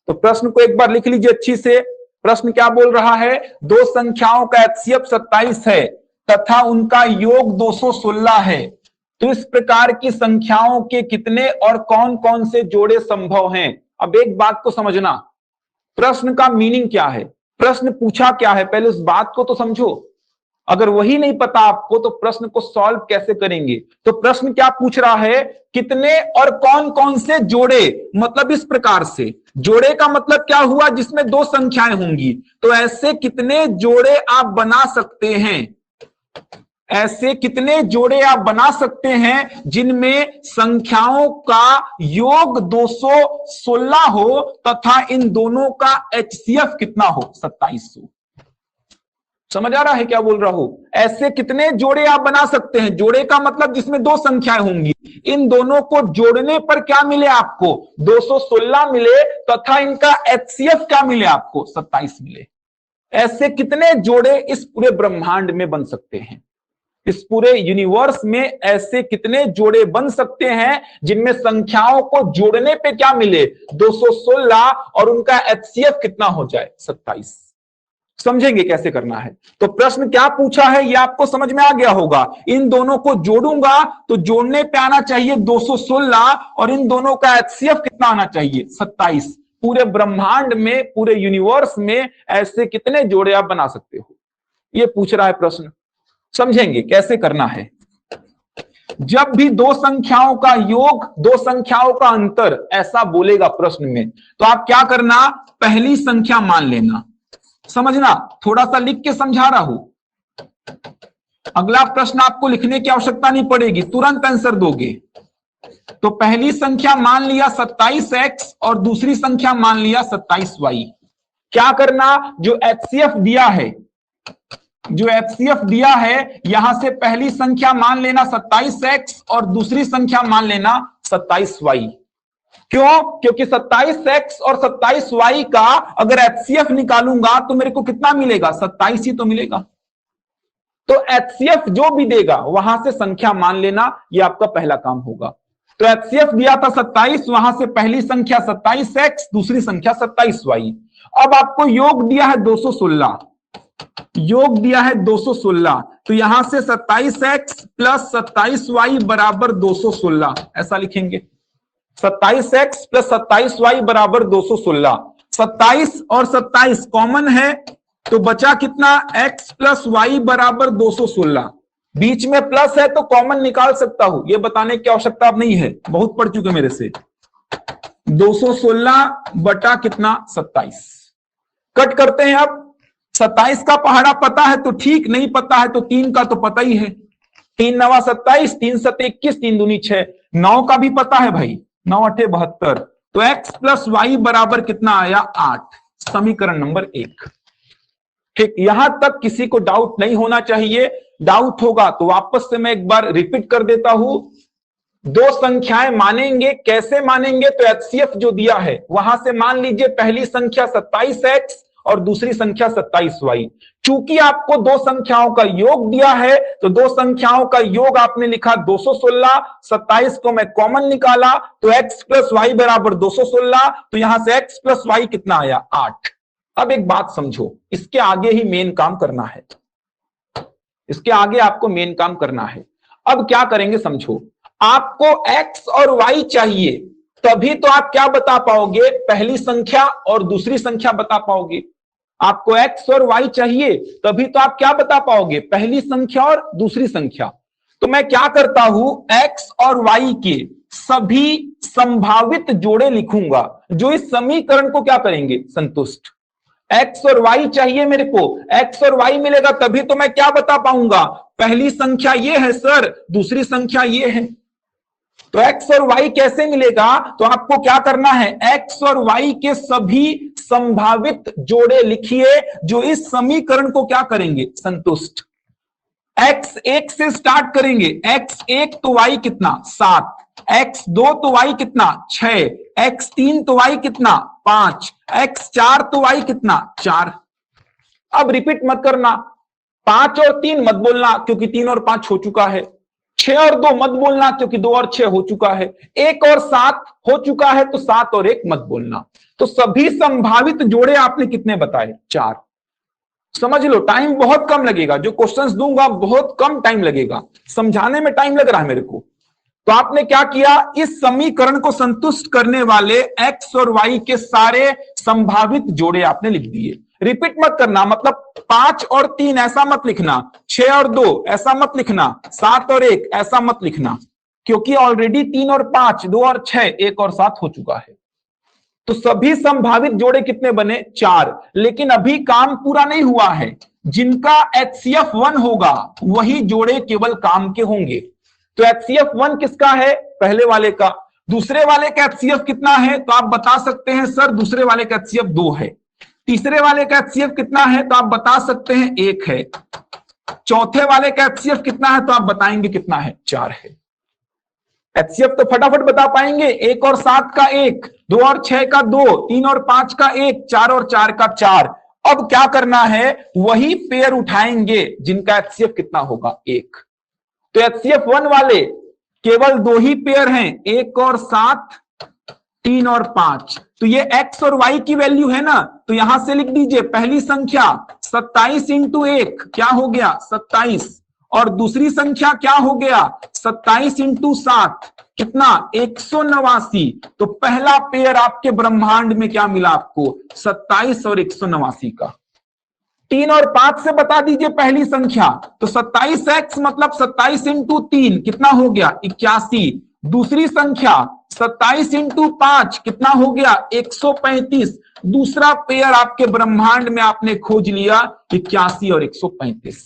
तो प्रश्न को एक बार लिख लीजिए अच्छी से। प्रश्न क्या बोल रहा है? दो संख्याओं का HCF 27 है तथा उनका योग 216 है। तो इस प्रकार की संख्याओं के कितने और कौन कौन से जोड़े संभव हैं? अब एक बात को समझना, प्रश्न का मीनिंग क्या है, प्रश्न पूछा क्या है, पहले उस बात को तो समझो। अगर वही नहीं पता आपको तो प्रश्न को सॉल्व कैसे करेंगे? तो प्रश्न क्या पूछ रहा है? कितने और कौन कौन से जोड़े, मतलब इस प्रकार से। जोड़े का मतलब क्या हुआ? जिसमें दो संख्याएं होंगी। तो ऐसे कितने जोड़े आप बना सकते हैं? ऐसे कितने जोड़े आप बना सकते हैं जिनमें संख्याओं का योग 216 हो तथा इन दोनों का HCF कितना हो? 2700। समझ आ रहा है क्या बोल रहा हूं? ऐसे कितने जोड़े आप बना सकते हैं? जोड़े का मतलब जिसमें दो संख्याएं होंगी। इन दोनों को जोड़ने पर क्या मिले आपको? 216 मिले तथा इनका HCF क्या मिले आपको? 27 मिले। ऐसे कितने जोड़े इस पूरे ब्रह्मांड में बन सकते हैं? इस पूरे यूनिवर्स में ऐसे कितने जोड़े बन सकते हैं जिनमें संख्याओं को जोड़ने पे क्या मिले? 216 और उनका HCF कितना हो जाए? 27। समझेंगे कैसे करना है। तो प्रश्न क्या पूछा है ये आपको समझ में आ गया होगा। इन दोनों को जोड़ूंगा तो जोड़ने पे आना चाहिए 216 और इन दोनों का HCF कितना आना चाहिए? 27। पूरे ब्रह्मांड में, पूरे यूनिवर्स में ऐसे कितने जोड़े आप बना सकते हो? ये पूछ रहा है प्रश्न। समझेंगे कैसे करना है। जब भी दो संख्याओं का योग, दो संख्याओं का अंतर ऐसा बोलेगा प्रश्न में, तो आप क्या करना, पहली संख्या मान लेना। समझना, थोड़ा सा लिख के समझा रहा हूं। अगला प्रश्न आपको लिखने की आवश्यकता नहीं पड़ेगी, तुरंत आंसर दोगे। तो पहली संख्या मान लिया 27x और दूसरी संख्या मान लिया 27y। क्या करना, जो HCF दिया है, जो HCF दिया है, यहां से पहली संख्या मान लेना 27x और दूसरी संख्या मान लेना 27y। क्यों? क्योंकि 27x और 27y का अगर HCF निकालूंगा तो मेरे को कितना मिलेगा, 27 ही तो मिलेगा। तो HCF जो भी देगा वहां से संख्या मान लेना, यह आपका पहला काम होगा। तो HCF दिया था 27, वहां से पहली संख्या 27x, दूसरी संख्या 27y। अब आपको योग दिया है 216, योग दिया है 216, तो यहां से 27x प्लस 27y बराबर 216 ऐसा लिखेंगे। 27x प्लस 27y बराबर 216। 27 और 27 कॉमन है, तो बचा कितना, x प्लस वाई बराबर 216। बीच में प्लस है तो कॉमन निकाल सकता हूं, यह बताने की आवश्यकता अब नहीं है, बहुत पढ़ चुके मेरे से। 216 बटा कितना, 27। कट करते हैं अब। 27 का पहाड़ा पता है तो ठीक, नहीं पता है तो 3 का तो पता ही है। 3 9 27, 3 7 21, 3 दूनी 6। 9 का भी पता है भाई, 9 8 72। तो x प्लस वाई बराबर कितना आया, 8। समीकरण नंबर 1। ठीक, यहां तक किसी को डाउट नहीं होना चाहिए। डाउट होगा तो वापस से मैं एक बार रिपीट कर देता हूं। दो संख्याएं मानेंगे, कैसे मानेंगे, तो HCF जो दिया है वहां से मान लीजिए पहली संख्या 27x और दूसरी संख्या 27y। चूंकि आपको दो संख्याओं का योग दिया है तो दो संख्याओं का योग आपने लिखा 216, 27 को मैं कॉमन निकाला तो x प्लस वाई बराबर 216, तो यहां से x प्लस वाई कितना आया, 8। अब एक बात समझो, इसके आगे ही मेन काम करना है, इसके आगे आपको मेन काम करना है। अब क्या करेंगे समझो, आपको x और y चाहिए, तभी तो आप क्या बता पाओगे, पहली संख्या और दूसरी संख्या बता पाओगे। आपको x और y चाहिए तभी तो आप क्या बता पाओगे, पहली संख्या और दूसरी संख्या। तो मैं क्या करता हूं, x और y के सभी संभावित जोड़े लिखूंगा जो इस समीकरण को क्या करेंगे, संतुष्ट। x और y चाहिए मेरे को, x और y मिलेगा तभी तो मैं क्या बता पाऊंगा, पहली संख्या ये है सर, दूसरी संख्या ये है। तो x और y कैसे मिलेगा, तो आपको क्या करना है, x और y के सभी संभावित जोड़े लिखिए जो इस समीकरण को क्या करेंगे, संतुष्ट। x1 से स्टार्ट करेंगे, x1 तो y कितना, 7, x2 तो y कितना, 6, x3 तो y कितना, 5, x4 तो y कितना, 4। अब रिपीट मत करना, 5 और 3 मत बोलना क्योंकि 3 और 5 हो चुका है। 6 और 2 मत बोलना क्योंकि 2 और 6 हो चुका है। 1 और 7 हो चुका है तो 7 और 1 मत बोलना। तो सभी संभावित जोड़े आपने कितने बताए, 4। समझ लो, टाइम बहुत कम लगेगा, जो क्वेश्चंस दूंगा बहुत कम टाइम लगेगा, समझाने में टाइम लग रहा है मेरे को। तो आपने क्या किया, इस समीकरण को संतुष्ट करने वाले x और y के सारे संभावित जोड़े आपने लिख दिए। रिपीट मत करना, मतलब 5 और 3 ऐसा मत लिखना, 6 और 2 ऐसा मत लिखना, 7 और 1 ऐसा मत लिखना, क्योंकि ऑलरेडी 3 और 5, 2 और 6, 1 और 7 हो चुका है। तो सभी संभावित जोड़े कितने बने, 4। लेकिन अभी काम पूरा नहीं हुआ है, जिनका HCF 1 होगा वही जोड़े केवल काम के होंगे। तो HCF 1 किसका है, पहले वाले का। दूसरे वाले का HCF कितना है, तो आप बता सकते हैं सर दूसरे वाले का HCF 2 है। तीसरे वाले का HCF कितना है, तो आप बता सकते हैं 1 है। चौथे वाले का HCF कितना है, तो आप बताएंगे कितना है, 4 है। HCF तो फटाफट बता पाएंगे, 1 और 7 का 1, 2 और 6 का 2, 3 और 5 का 1, 4 और 4 का 4। अब क्या करना है, वही पेयर उठाएंगे जिनका HCF कितना होगा, 1। तो HCF 1 वाले केवल 2 ही पेयर हैं, 1 और 7, 3 और 5। तो ये x और y की वैल्यू है ना, तो यहां से लिख दीजिए पहली संख्या 27 इंटू 1 क्या हो गया, 27, और दूसरी संख्या क्या हो गया, 27 इंटू 7 कितना, 189। तो पहला पेयर आपके ब्रह्मांड में क्या मिला आपको, 27 और 189 का। 3 और 5 से बता दीजिए पहली संख्या, तो 27x मतलब 27 इंटू 3 कितना हो गया 81। दूसरी संख्या 27 इंटू 5 कितना हो गया 135। दूसरा पेयर आपके ब्रह्मांड में आपने खोज लिया 81 और 135।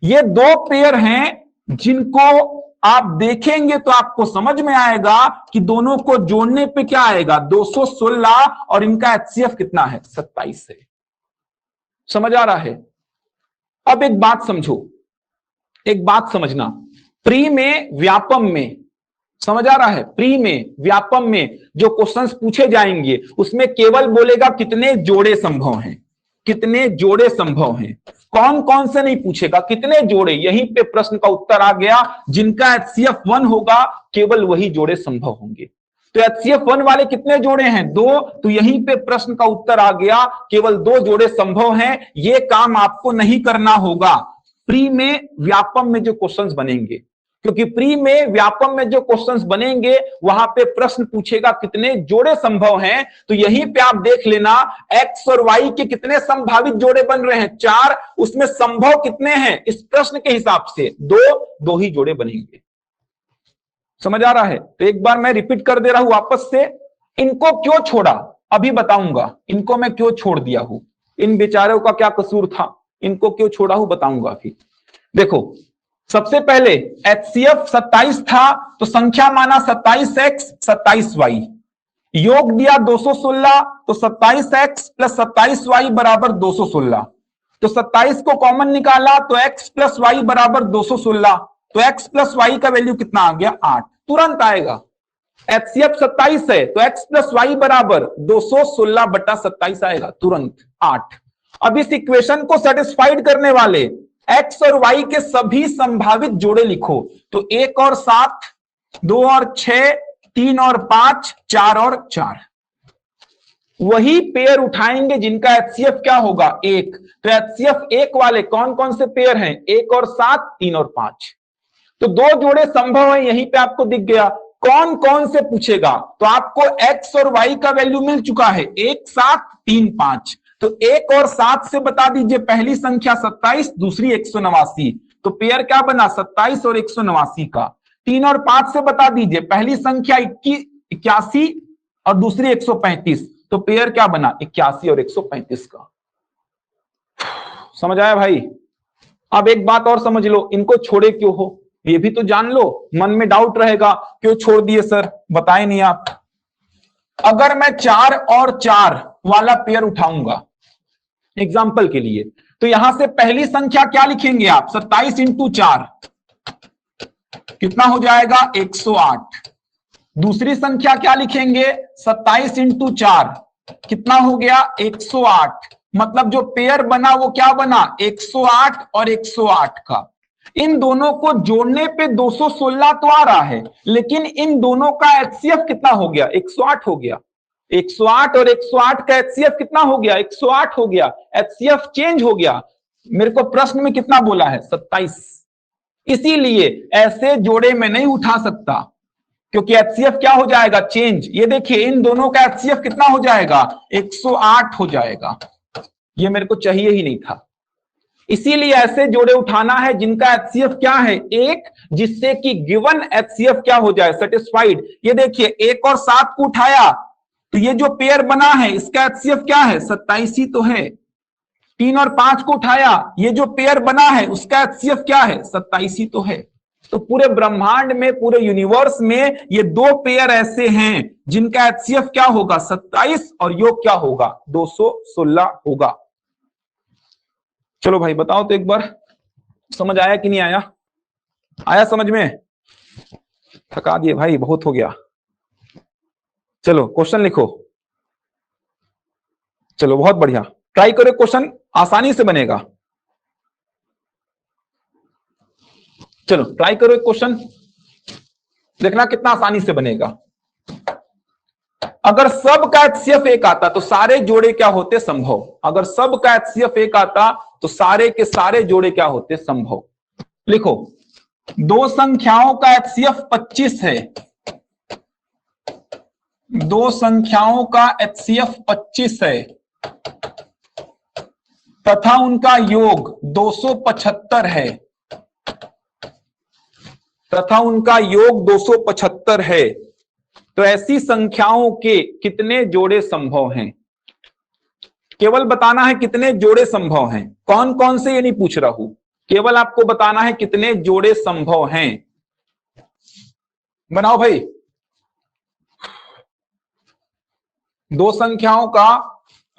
ये दो पेयर हैं जिनको आप देखेंगे तो आपको समझ में आएगा कि दोनों को जोड़ने पे क्या आएगा 216 और इनका एचसीएफ कितना है 27 है। समझ आ रहा है? अब एक बात समझो, एक बात समझना, प्री में व्यापम में, समझ आ रहा है, प्री में व्यापम में जो क्वेश्चंस पूछे जाएंगे उसमें केवल बोलेगा कितने जोड़े संभव हैं, कितने जोड़े संभव हैं, कौन कौन से नहीं पूछेगा, कितने जोड़े। यहीं पे प्रश्न का उत्तर आ गया, जिनका एचसीएफ 1 होगा केवल वही जोड़े संभव होंगे। तो एचसीएफ 1 वाले कितने जोड़े हैं 2, तो यहीं पे प्रश्न का उत्तर आ गया, केवल 2 जोड़े संभव हैं। ये काम आपको नहीं करना होगा प्री में व्यापम में जो क्वेश्चंस बनेंगे, क्योंकि प्री में व्यापम में जो क्वेश्चंस बनेंगे वहां पे प्रश्न पूछेगा कितने जोड़े संभव हैं। तो यहीं पे आप देख लेना एक्स और वाई के कितने संभावित जोड़े बन रहे हैं 4, उसमें संभव कितने हैं इस प्रश्न के हिसाब से 2 ही जोड़े बनेंगे। समझ आ रहा है? तो एक बार मैं रिपीट कर दे रहा हूं वापस से, इनको क्यों छोड़ा अभी बताऊंगा, इनको मैं क्यों छोड़ दिया हूं, इन बेचारों का क्या कसूर था, इनको क्यों छोड़ा हूं बताऊंगा अभी। देखो सबसे पहले एचसीएफ 27 था तो संख्या माना 27x 27y, योग दिया 216 तो 27x प्लस 27y बराबर 216। तो 27 को कॉमन निकाला तो x प्लस वाई बराबर 216, तो x प्लस वाई का वैल्यू कितना आ गया 8, तुरंत आएगा। एचसीएफ 27 है तो x प्लस वाई बराबर 216 बटा 27 आएगा तुरंत 8। अब इस इक्वेशन को सेटिस्फाइड करने वाले x और y के सभी संभावित जोड़े लिखो, तो 1 और 7, 2 और 6, 3 और 5, 4 और 4, वही पेयर उठाएंगे जिनका एचसीएफ क्या होगा 1। तो एचसीएफ 1 वाले कौन कौन से पेयर हैं 1 और 7, 3 और 5, तो 2 जोड़े संभव है, यहीं पे आपको दिख गया। कौन कौन से पूछेगा, तो आपको x और y का वैल्यू मिल चुका है 1, 7, 3, 5, तो 1 और 7 से बता दीजिए पहली संख्या 27, दूसरी 189, तो पेयर क्या बना 27 और 189 का। 3 और 5 से बता दीजिए पहली संख्या 81 और दूसरी 135, तो पेयर क्या बना 81 और 135 का। समझ आया भाई? अब एक बात और समझ लो, इनको छोड़े क्यों हो ये भी तो जान लो, मन में डाउट रहेगा क्यों छोड़ दिए सर, बताए नहीं आप। अगर मैं 4 और 4 वाला पेयर उठाऊंगा एग्जाम्पल के लिए, तो यहां से पहली संख्या क्या लिखेंगे आप 27 इंटू 4 कितना हो जाएगा 108। दूसरी संख्या क्या लिखेंगे 27 इंटू 4 कितना हो गया 108, मतलब जो पेयर बना वो क्या बना 108 और 108 का। इन दोनों को जोड़ने पे 216 तो आ रहा है, लेकिन इन दोनों का एचसीएफ कितना हो गया 108 हो गया। 108 और 108 का एचसीएफ कितना हो गया 108 हो गया, एचसीएफ चेंज हो गया। मेरे को प्रश्न में कितना बोला है 27, इसीलिए ऐसे जोड़े में नहीं उठा सकता क्योंकि एचसीएफ क्या हो जाएगा चेंज। ये देखिए इन दोनों का एचसीएफ कितना हो जाएगा 108 हो जाएगा, ये मेरे को चाहिए ही नहीं था। इसीलिए ऐसे जोड़े उठाना है जिनका एचसीएफ क्या है 1, जिससे कि गिवन एचसीएफ क्या हो जाए सेटिस्फाइड। ये देखिए 1 और 7 को उठाया तो ये जो पेयर बना है इसका एचसीएफ क्या है 27 ही तो है। 3 और 5 को उठाया, ये जो पेयर बना है उसका एचसीएफ क्या है 27 ही तो है। तो पूरे ब्रह्मांड में पूरे यूनिवर्स में ये 2 पेयर ऐसे हैं जिनका एचसीएफ क्या होगा 27 और योग क्या होगा 216 होगा। चलो भाई बताओ तो एक बार, समझ आया कि नहीं आया? आया समझ में? थका दिए भाई, बहुत हो गया। चलो क्वेश्चन लिखो, चलो बहुत बढ़िया, ट्राई करो, क्वेश्चन आसानी से बनेगा। चलो ट्राई करो एक क्वेश्चन, देखना कितना आसानी से बनेगा। अगर सब का एचसीएफ 1 आता तो सारे जोड़े क्या होते संभव। अगर सब का एचसीएफ 1 आता तो सारे के सारे जोड़े क्या होते संभव। लिखो 2 संख्याओं का एचसीएफ 25 है, 2 संख्याओं का एचसीएफ 25 है, तथा उनका योग 275 है, तथा उनका योग 275 है, तो ऐसी संख्याओं के कितने जोड़े संभव हैं? केवल बताना है कितने जोड़े संभव हैं, कौन कौन से ये नहीं पूछ रहा हूं, केवल आपको बताना है कितने जोड़े संभव हैं। बनाओ भाई। दो संख्याओं का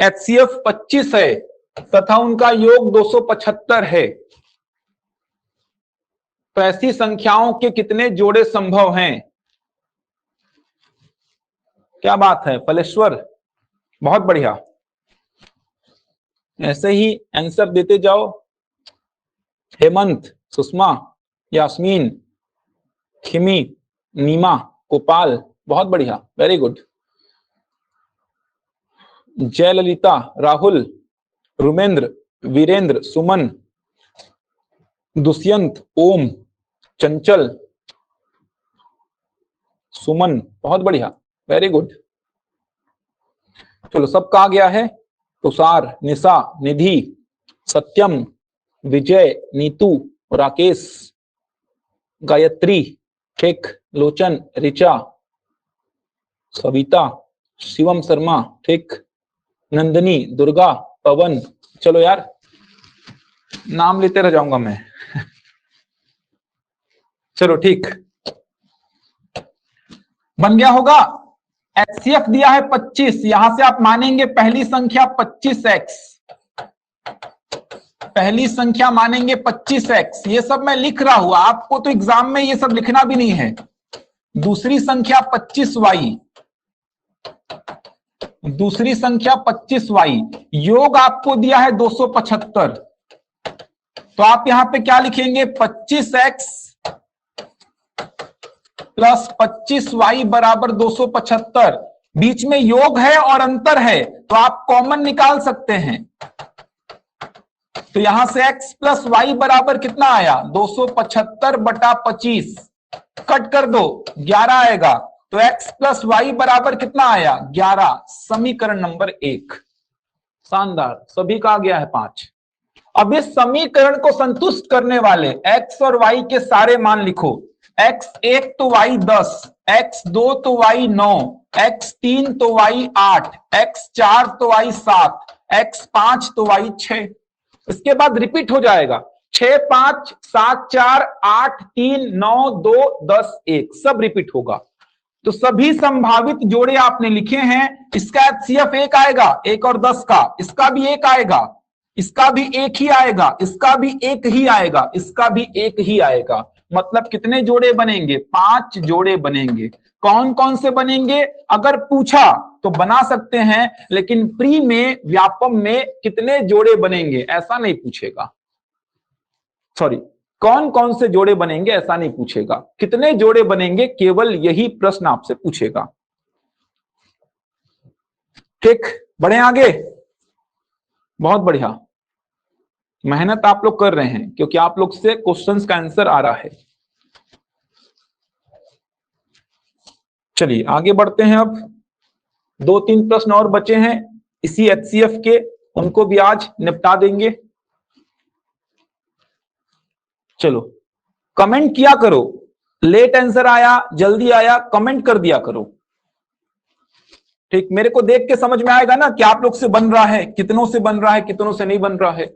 HCF 25 है तथा उनका योग 275 है, तो ऐसी संख्याओं के कितने जोड़े संभव हैं? क्या बात है फलेश्वर, बहुत बढ़िया, ऐसे ही आंसर देते जाओ। हेमंत, सुषमा, यास्मीन, खिमी, नीमा, गोपाल, बहुत बढ़िया, वेरी गुड। जयललिता, राहुल, रुमेंद्र, वीरेंद्र, सुमन, दुष्यंत, ओम, चंचल, सुमन, बहुत बढ़िया, वेरी गुड। चलो सबका आ गया है। तुषार, निशा, निधि, सत्यम, विजय, नीतू, राकेश, गायत्री, ठीक, लोचन, ऋचा, सविता, शिवम शर्मा, ठीक, नंदनी, दुर्गा, पवन। चलो यार नाम लेते रह जाऊंगा मैं। चलो ठीक, बन गया होगा। HCF दिया है 25, यहां से आप मानेंगे पहली संख्या 25x, पहली संख्या मानेंगे 25x, ये सब मैं लिख रहा हूं, आपको तो एग्जाम में ये सब लिखना भी नहीं है। दूसरी संख्या 25y, दूसरी संख्या 25y, योग आपको दिया है 275, तो आप यहां पे क्या लिखेंगे, 25x प्लस 25y बराबर 275। बीच में योग है और अंतर है तो आप कॉमन निकाल सकते हैं, तो यहां से x प्लस वाई बराबर कितना आया, 275 बटा 25, कट कर दो 11 आएगा, तो x प्लस वाई बराबर कितना आया, 11। समीकरण नंबर 1, शानदार, सभी का आ गया है 5। अब इस समीकरण को संतुष्ट करने वाले x और y के सारे मान लिखो। x1 तो y 10, x2 तो y 9, x3 तो y 8, x4 तो y 7, x5 तो y 6। इसके बाद रिपीट हो जाएगा 6 5 7 4 8 3 9 2 10 1, सब रिपीट होगा। तो सभी संभावित जोड़े आपने लिखे हैं। इसका HCF 1 आएगा, 1 और 10 का, इसका भी 1 आएगा, इसका भी 1 ही आएगा, इसका भी 1 ही आएगा, इसका भी 1 ही आएगा। मतलब कितने जोड़े बनेंगे, 5 जोड़े बनेंगे। कौन कौन से बनेंगे अगर पूछा तो बना सकते हैं, लेकिन प्री में व्यापम में कितने जोड़े बनेंगे ऐसा नहीं पूछेगा। सॉरी, कौन कौन से जोड़े बनेंगे ऐसा नहीं पूछेगा, कितने जोड़े बनेंगे केवल यही प्रश्न आपसे पूछेगा। ठीक, बढ़े आगे। बहुत बढ़िया, मेहनत आप लोग कर रहे हैं क्योंकि आप लोग से क्वेश्चंस का आंसर आ रहा है। चलिए आगे बढ़ते हैं। अब 2-3 प्रश्न और बचे हैं इसी HCF के, उनको भी आज निपटा देंगे। चलो कमेंट किया करो, लेट आंसर आया जल्दी आया कमेंट कर दिया करो। ठीक, मेरे को देख के समझ में आएगा ना कि आप लोग से बन रहा है, कितनों से बन रहा है, कितनों से नहीं बन रहा है।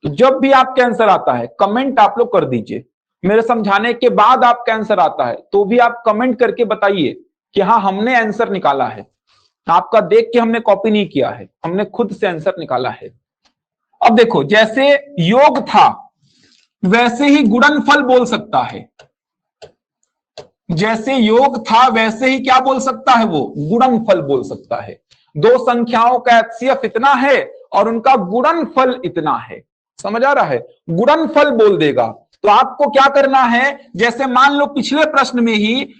तो जब भी आपका आंसर आता है कमेंट आप लोग कर दीजिए। मेरे समझाने के बाद आपका आंसर आता है तो भी आप कमेंट करके बताइए कि हाँ हमने आंसर निकाला है, आपका देख के हमने कॉपी नहीं किया है, हमने खुद से आंसर निकाला है। अब देखो, जैसे योग था वैसे ही गुणनफल बोल सकता है, जैसे योग था वैसे ही क्या बोल सकता है, वो गुणनफल बोल सकता है। दो संख्याओं का HCF इतना है और उनका गुणनफल इतना है, समझ आ रहा है, गुणनफल बोल देगा। तो आपको क्या करना है, जैसे मान लो पिछले प्रश्न में ही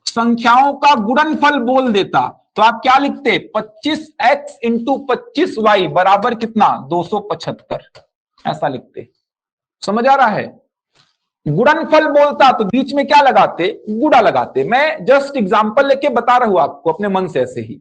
संख्याओं का गुणनफल बोल देता तो आप क्या लिखते, 25x इंटू 25y बराबर कितना, 275, ऐसा लिखते। समझ आ रहा है, गुणनफल बोलता तो बीच में क्या लगाते, गुणा लगाते। मैं जस्ट एग्जांपल लेके बता रहा हूं आपको अपने मन से ऐसे ही।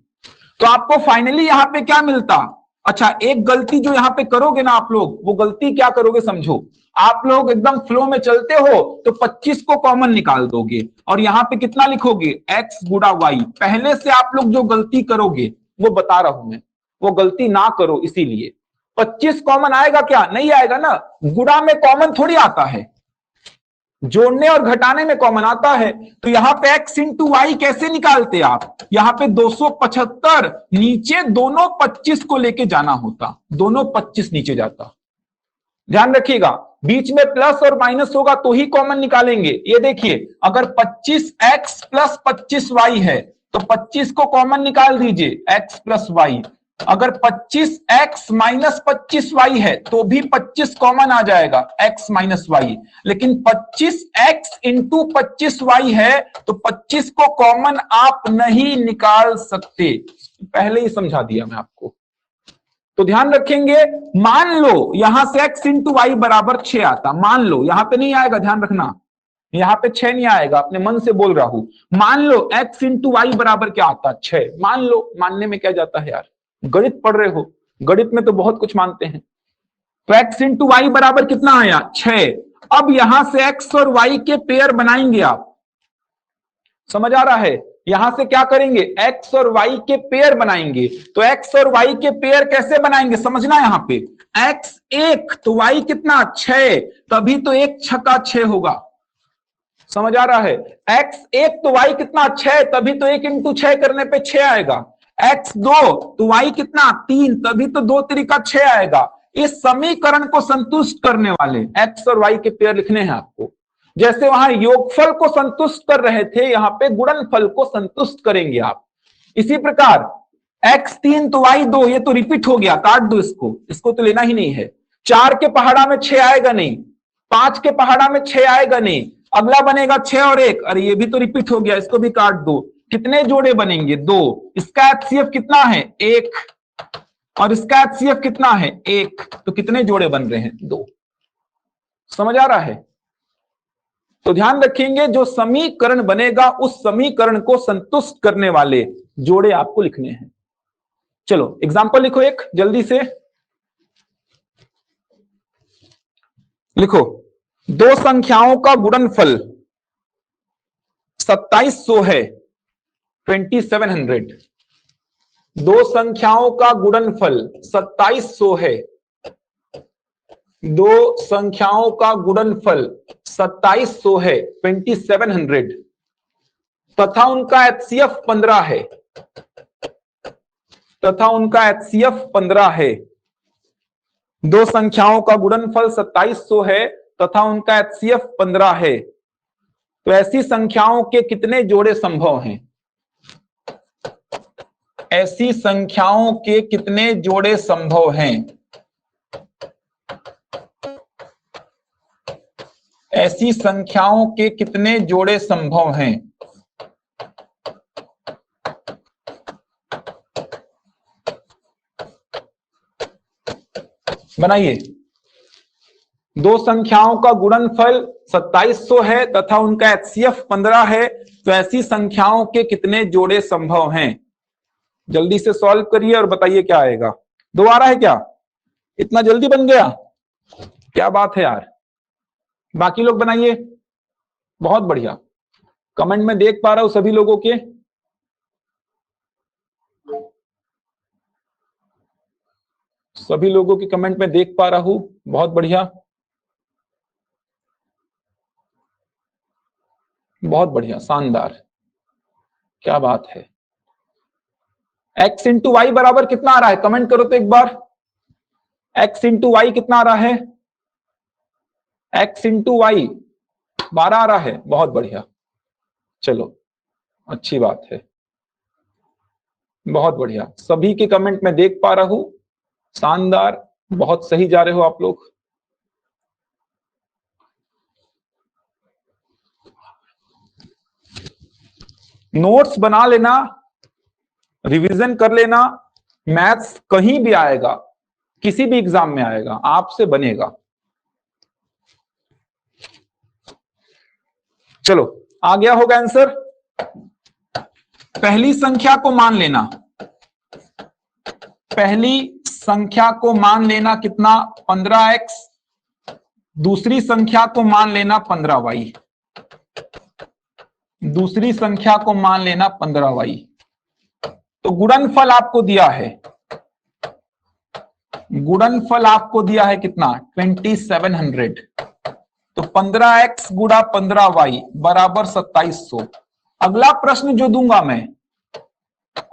तो आपको फाइनली यहां पे क्या मिलता, अच्छा, एक गलती जो यहां पे करोगे ना आप लोग, वो गलती क्या करोगे समझो। आप लोग एकदम फ्लो में चलते हो तो 25 को कॉमन निकाल दोगे और यहां पे कितना लिखोगे, x गुणा y। पहले से आप लोग जो गलती करोगे वो बता रहा हूं मैं, वो गलती ना करो। इसीलिए 25 कॉमन आएगा क्या, नहीं आएगा ना। गुणा में कॉमन थोड़ी आता है, जोड़ने और घटाने में कॉमन आता है। तो यहां पे x इंटू वाई कैसे निकालते आप, यहां पे 275, नीचे दोनों 25 को लेके जाना होता, दोनों 25 नीचे जाता। ध्यान रखिएगा, बीच में प्लस और माइनस होगा तो ही कॉमन निकालेंगे। ये देखिए, अगर 25x प्लस 25y है तो 25 को कॉमन निकाल दीजिए, x प्लस वाई। अगर 25x माइनस 25y है तो भी 25 कॉमन आ जाएगा, x माइनस वाई। लेकिन 25x इंटू 25y है तो 25 को कॉमन आप नहीं निकाल सकते, पहले ही समझा दिया मैं आपको। तो ध्यान रखेंगे, मान लो यहां से x इंटू वाई बराबर 6 आता, मान लो, यहां पे नहीं आएगा, ध्यान रखना, यहां पे 6 नहीं आएगा, अपने मन से बोल रहा हूं। मान लो x इंटू वाई बराबर क्या आता, 6। मान लो, मानने में क्या जाता है यार, गणित पढ़ रहे हो, गणित में तो बहुत कुछ मानते हैं। तो x इंटू वाई बराबर कितना आया, 6। अब यहां से x और y के पेयर बनाएंगे आप, समझ आ रहा है। यहां से क्या करेंगे, x और y के पेयर बनाएंगे। तो x और y के पेयर कैसे बनाएंगे समझना, यहां पे x 1 तो y कितना, 6, तभी तो 1 छक्का 6 होगा, समझ आ रहा है। x 1 तो y कितना, 6, तभी तो 1 इंटू 6 करने पे 6 आएगा। x 2 तो y कितना, 3, तभी तो 2 तरीका 6 आएगा। इस समीकरण को संतुष्ट करने वाले x और y के पेयर लिखने हैं आपको। जैसे वहां योगफल को संतुष्ट कर रहे थे, यहां पे गुणनफल को संतुष्ट करेंगे आप। इसी प्रकार x 3 तो y 2, ये तो रिपीट हो गया, काट दो इसको, इसको तो लेना ही नहीं है। 4 के पहाड़ा में 6 आएगा नहीं, 5 के पहाड़ा में 6 आएगा नहीं, अगला बनेगा 6 और 1, अरे ये भी तो रिपीट हो गया, इसको भी काट दो। कितने जोड़े बनेंगे, 2। इसका एचसीएफ कितना है, 1, और इसका एचसीएफ कितना है, 1। तो कितने जोड़े बन रहे हैं, 2। समझ आ रहा है। तो ध्यान रखेंगे, जो समीकरण बनेगा उस समीकरण को संतुष्ट करने वाले जोड़े आपको लिखने हैं। चलो एग्जांपल लिखो एक, जल्दी से लिखो। दो संख्याओं का गुणनफल 2700 है, 2700। दो संख्याओं का गुणनफल 2700 है, दो संख्याओं का गुणनफल 2700 है, 2700, तथा उनका एचसीएफ 15 है, तथा उनका एचसीएफ 15 है। दो संख्याओं का गुणनफल 2700 है तथा उनका एचसीएफ 15 है, तो ऐसी संख्याओं के कितने जोड़े संभव हैं, ऐसी संख्याओं के कितने जोड़े संभव हैं, ऐसी संख्याओं के कितने जोड़े संभव हैं। बनाइए। दो संख्याओं का गुणनफल 2700 है तथा उनका एचसीएफ 15 है, तो ऐसी संख्याओं के कितने जोड़े संभव हैं। जल्दी से सॉल्व करिए और बताइए क्या आएगा। 2 आ रहा है क्या, इतना जल्दी बन गया, क्या बात है यार। बाकी लोग बनाइए, बहुत बढ़िया। कमेंट में देख पा रहा हूं सभी लोगों के, सभी लोगों की कमेंट में देख पा रहा हूं, बहुत बढ़िया, बहुत बढ़िया, शानदार, क्या बात है। x इंटू वाई बराबर कितना आ रहा है, कमेंट करो तो एक बार। x इंटू वाई कितना आ रहा है, x इंटू वाई 12 आ रहा है, बहुत बढ़िया। चलो अच्छी बात है, बहुत बढ़िया, सभी के कमेंट में देख पा रहा हूं, शानदार, बहुत सही जा रहे हो आप लोग। नोट्स बना लेना, रिवीजन कर लेना, मैथ्स कहीं भी आएगा, किसी भी एग्जाम में आएगा, आपसे बनेगा। चलो आ गया होगा आंसर। पहली संख्या को मान लेना, पहली संख्या को मान लेना कितना 15x, दूसरी संख्या को मान लेना 15y, दूसरी संख्या को मान लेना 15y। तो गुणनफल आपको दिया है, गुणनफल आपको दिया है कितना 2700। तो 15x गुणा 15y बराबर 2700। अगला प्रश्न जो दूंगा मैं,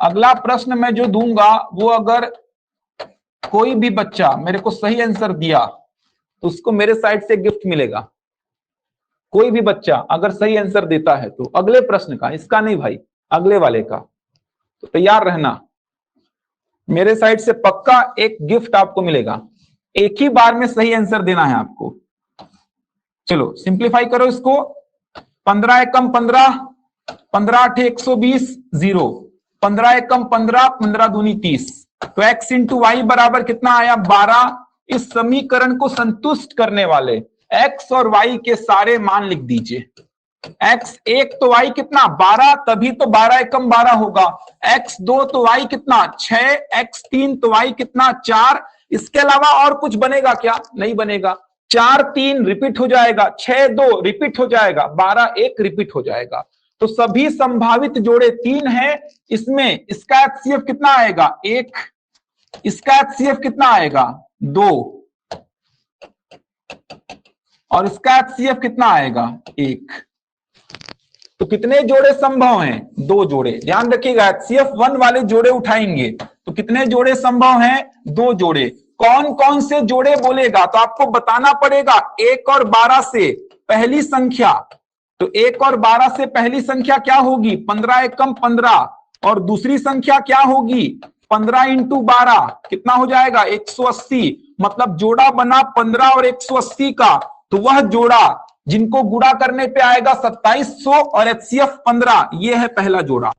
अगला प्रश्न मैं जो दूंगा वो अगर कोई भी बच्चा मेरे को सही आंसर दिया तो उसको मेरे साइड से गिफ्ट मिलेगा। कोई भी बच्चा अगर सही आंसर देता है तो अगले प्रश्न का, इसका नहीं भाई, अगले वाले का। तो तैयार रहना, मेरे साइड से पक्का एक गिफ्ट आपको मिलेगा। एक ही बार में सही आंसर देना है आपको। चलो सिंप्लीफाई करो इसको। 15 एकम 15, 15 8 120, 0, 15 एकम 15, 15 दूनी 30। तो x इंटू वाई बराबर कितना आया 12। इस समीकरण को संतुष्ट करने वाले x और y के सारे मान लिख दीजिए। x1 तो y कितना 12, तभी तो 12 एकम 12 होगा। x2 तो y कितना 6, x3 तो y कितना 4। इसके अलावा और कुछ बनेगा क्या? नहीं बनेगा। 4 3 रिपीट हो जाएगा, 6 2 रिपीट हो जाएगा, 12 1 रिपीट हो जाएगा। तो सभी संभावित जोड़े 3 हैं। इसमें इसका एचसीएफ कितना आएगा 1, इसका एचसीएफ कितना आएगा 2 और इसका एचसीएफ कितना आएगा 1। तो कितने जोड़े संभव हैं? 2 जोड़े। ध्यान रखिएगा, एचसीएफ 1 वाले जोड़े उठाएंगे तो कितने जोड़े संभव हैं? 2 जोड़े। कौन कौन से जोड़े बोलेगा तो आपको बताना पड़ेगा 1 और 12 से पहली संख्या। तो 1 और 12 से पहली संख्या क्या होगी 15 एकम 15 और दूसरी संख्या क्या होगी 15 इंटू 12 कितना हो जाएगा 180। मतलब जोड़ा बना 15 और 180 का। तो वह जोड़ा जिनको गुणा करने पे आएगा 2700 और एचसीएफ 15, ये है पहला जोड़ा।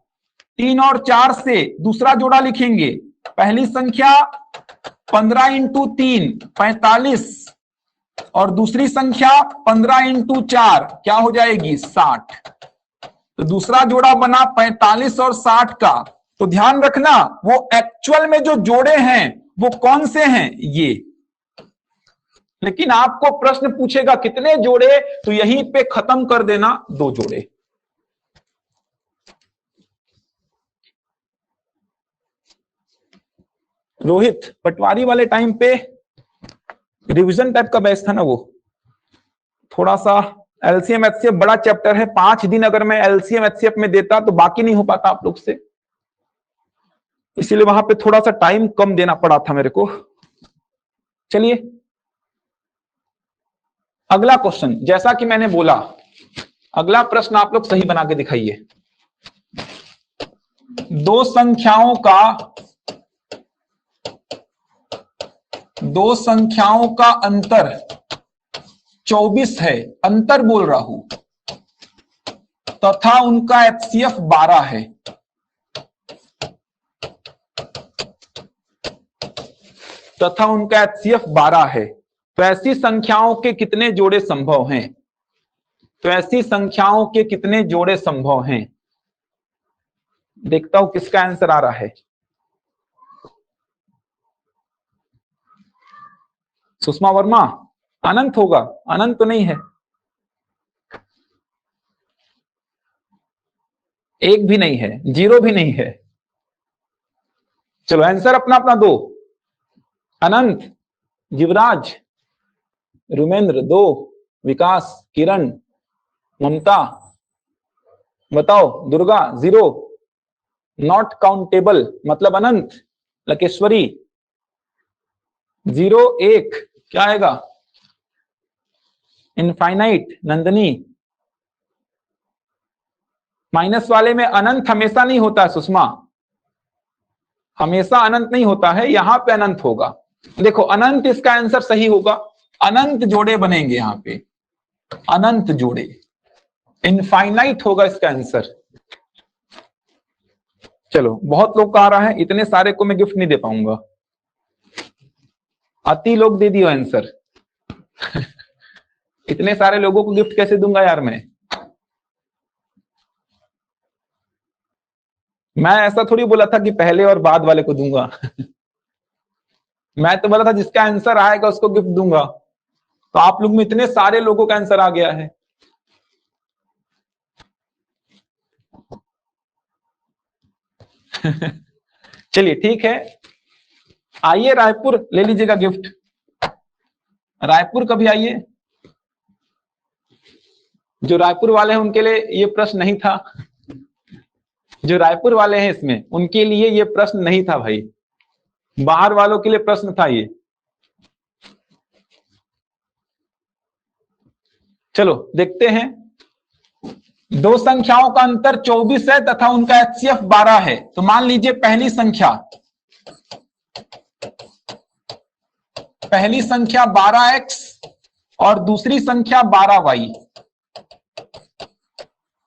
3 और 4 से दूसरा जोड़ा लिखेंगे। पहली संख्या 15 इंटू 3 45 और दूसरी संख्या 15 इंटू 4 क्या हो जाएगी 60। तो दूसरा जोड़ा बना 45 और 60 का। तो ध्यान रखना वो एक्चुअल में जो जोड़े हैं वो कौन से हैं ये। लेकिन आपको प्रश्न पूछेगा कितने जोड़े, तो यहीं पे खत्म कर देना 2 जोड़े। रोहित पटवारी वाले टाइम पे रिवीजन टाइप का बैच था ना, वो थोड़ा सा एलसीएम एचसीएफ बड़ा चैप्टर है। 5 दिन अगर मैं एलसीएम एचसीएफ में देता तो बाकी नहीं हो पाता आप लोग से, इसीलिए वहां पे थोड़ा सा टाइम कम देना पड़ा था मेरे को। चलिए अगला क्वेश्चन, जैसा कि मैंने बोला अगला प्रश्न आप लोग सही बना के दिखाइए। दो संख्याओं का अंतर 24 है, अंतर बोल रहा हूं, तथा उनका एचसीएफ 12 है। तथा उनका एचसीएफ 12 है। तो ऐसी संख्याओं के कितने जोड़े संभव हैं? तो ऐसी संख्याओं के कितने जोड़े संभव हैं? देखता हूं किसका आंसर आ रहा है। सुषमा वर्मा, अनंत होगा? अनंत तो नहीं है, एक भी नहीं है, 0 भी नहीं है। चलो आंसर अपना अपना दो। अनंत, युवराज, रुमेंद्र 2, विकास, किरण, ममता, बताओ। दुर्गा 0, नॉट काउंटेबल मतलब अनंत, लकेश्वरी 0 1 क्या आएगा इनफाइनाइट, नंदनी। माइनस वाले में अनंत हमेशा नहीं होता है सुषमा, हमेशा अनंत नहीं होता है, यहां पे अनंत होगा। देखो अनंत इसका आंसर सही होगा। अनंत जोड़े बनेंगे यहां पे, अनंत जोड़े, इनफाइनाइट होगा इसका आंसर। चलो बहुत लोग कह रहा है, इतने सारे को मैं गिफ्ट नहीं दे पाऊंगा। अति लोग दे दियो आंसर इतने सारे लोगों को गिफ्ट कैसे दूंगा यार मैं ऐसा थोड़ी बोला था कि पहले और बाद वाले को दूंगा मैं तो बोला था जिसका आंसर आएगा उसको गिफ्ट दूंगा, तो आप लोग में इतने सारे लोगों का आंसर आ गया है। चलिए ठीक है, आइए रायपुर ले लीजिएगा गिफ्ट। रायपुर कभी आइए, जो रायपुर वाले हैं उनके लिए ये प्रश्न नहीं था, जो रायपुर वाले हैं इसमें उनके लिए ये प्रश्न नहीं था भाई, बाहर वालों के लिए प्रश्न था ये। चलो देखते हैं, दो संख्याओं का अंतर 24 है तथा उनका एचसीएफ 12 है। तो मान लीजिए पहली संख्या 12x और दूसरी संख्या 12y,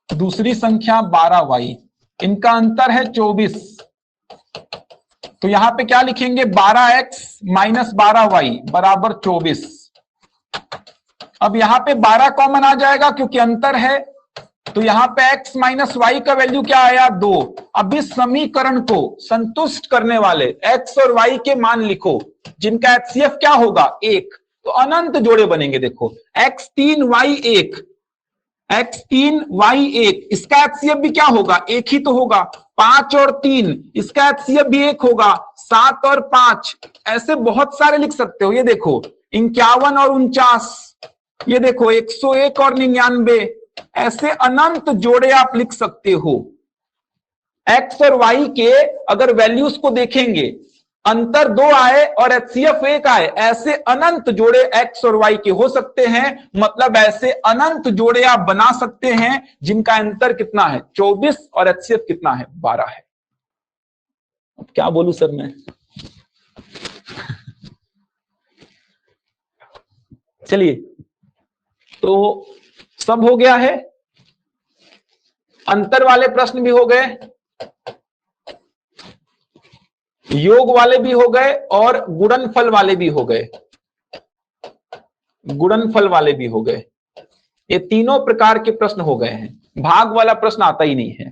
दूसरी संख्या 12y, इनका अंतर है 24। तो यहां पे क्या लिखेंगे, 12x माइनस 12y बराबर 24। अब यहां पे 12 कॉमन आ जाएगा क्योंकि अंतर है, तो यहां पे x माइनस वाई का वैल्यू क्या आया, 2। अब इस समीकरण को संतुष्ट करने वाले x और y के मान लिखो जिनका एचसीएफ क्या होगा, 1। तो अनंत जोड़े बनेंगे, देखो x3 y1, x3 y1, इसका एचसीएफ भी क्या होगा, 1 ही तो होगा। 5 और 3, इसका एचसीएफ भी 1 होगा। 7 और 5, ऐसे बहुत सारे लिख सकते हो। ये देखो 51 और 49, ये देखो 101 और 99, ऐसे अनंत जोड़े आप लिख सकते हो। x और y के अगर वैल्यूज को देखेंगे, अंतर 2 आए और एचसीएफ 1 आए, ऐसे अनंत जोड़े x और y के हो सकते हैं। मतलब ऐसे अनंत जोड़े आप बना सकते हैं जिनका अंतर कितना है, 24 और एचसीएफ कितना है, 12 है। अब क्या बोलूं सर मैं। चलिए, तो सब हो गया है, अंतर वाले प्रश्न भी हो गए, योग वाले भी हो गए और गुणनफल वाले भी हो गए, गुणनफल वाले भी हो गए। ये तीनों प्रकार के प्रश्न हो गए हैं, भाग वाला प्रश्न आता ही नहीं है।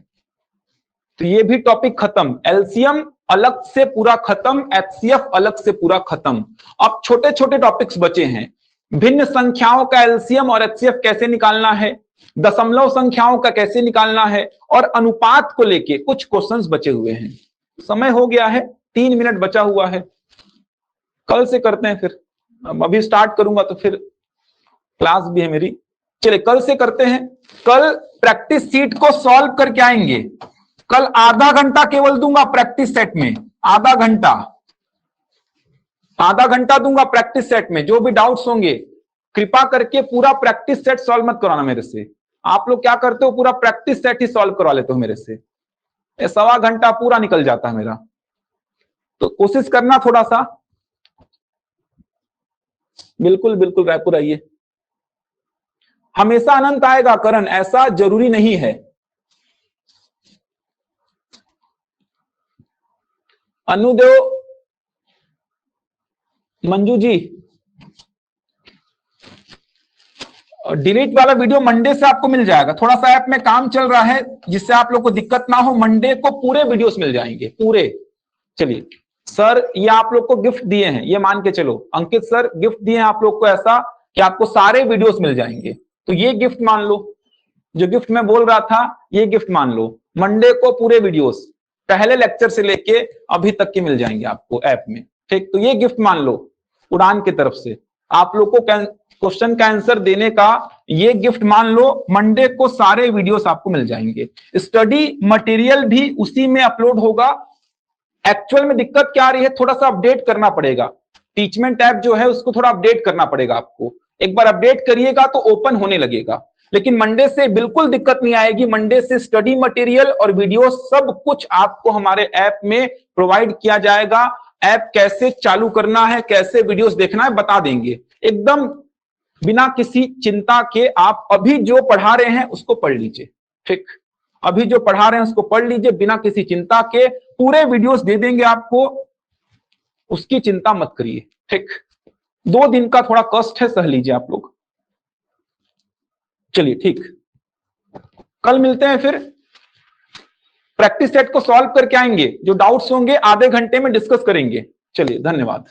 तो ये भी टॉपिक खत्म, एलसीएम अलग से पूरा खत्म, एचसीएफ अलग से पूरा खत्म। अब छोटे छोटे टॉपिक्स बचे हैं, भिन्न संख्याओं का एलसीएम और एचसीएफ कैसे निकालना है, दशमलव संख्याओं का कैसे निकालना है, और अनुपात को लेके कुछ क्वेश्चंस बचे हुए हैं। समय हो गया है, 3 मिनट बचा हुआ है, कल से करते हैं फिर। अभी स्टार्ट करूंगा तो फिर क्लास भी है मेरी। चलिए कल से करते हैं। कल प्रैक्टिस सीट को सॉल्व करके आएंगे। कल आधा घंटा केवल दूंगा प्रैक्टिस सेट में, आधा घंटा दूंगा प्रैक्टिस सेट में। जो भी डाउट्स होंगे कृपा करके पूरा प्रैक्टिस सेट सॉल्व मत कराना मेरे से। आप लोग क्या करते हो, पूरा प्रैक्टिस सेट ही सॉल्व करवा लेते हो मेरे से, 1.25 घंटा पूरा निकल जाता है मेरा। तो कोशिश करना थोड़ा सा। बिल्कुल बिल्कुल रायपुर आइए। हमेशा अनंत आएगा करण, ऐसा जरूरी नहीं है। अनुदेव, मंजू जी, डिलीट वाला वीडियो मंडे से आपको मिल जाएगा। थोड़ा सा ऐप में काम चल रहा है जिससे आप लोग को दिक्कत ना हो, मंडे को पूरे वीडियोस मिल जाएंगे पूरे। चलिए सर, ये आप लोग को गिफ्ट दिए हैं, ये मान के चलो, अंकित सर गिफ्ट दिए हैं आप लोग को ऐसा कि आपको सारे वीडियोस मिल जाएंगे। तो ये गिफ्ट मान लो, जो गिफ्ट मैं बोल रहा था ये गिफ्ट मान लो। मंडे को पूरे वीडियोस पहले लेक्चर से लेके अभी तक के मिल जाएंगे आपको ऐप में, ठीक। तो ये गिफ्ट मान लो उड़ान की तरफ से, आप लोग को क्वेश्चन का आंसर देने का ये गिफ्ट मान लो। मंडे को सारे वीडियोस आपको मिल जाएंगे, स्टडी मटेरियल भी उसी में अपलोड होगा। एक्चुअल में दिक्कत क्या आ रही है, थोड़ा सा अपडेट करना पड़ेगा। टीचमेंट ऐप जो है उसको थोड़ा अपडेट करना पड़ेगा आपको। एक बार अपडेट करिएगा तो ओपन होने लगेगा, लेकिन मंडे से बिल्कुल दिक्कत नहीं आएगी। मंडे से स्टडी मटेरियल और वीडियो सब कुछ आपको हमारे ऐप में प्रोवाइड किया जाएगा। ऐप कैसे चालू करना है, कैसे वीडियोस देखना है बता देंगे, एकदम बिना किसी चिंता के। आप अभी जो पढ़ा रहे हैं उसको पढ़ लीजिए, ठीक। अभी जो पढ़ा रहे हैं उसको पढ़ लीजिए बिना किसी चिंता के, पूरे वीडियोस दे देंगे आपको, उसकी चिंता मत करिए, ठीक। 2 दिन का थोड़ा कष्ट है, सह लीजिए आप लोग। चलिए ठीक, कल मिलते हैं फिर। प्रैक्टिस सेट को सॉल्व करके आएंगे, जो डाउट्स होंगे आधे घंटे में डिस्कस करेंगे। चलिए धन्यवाद।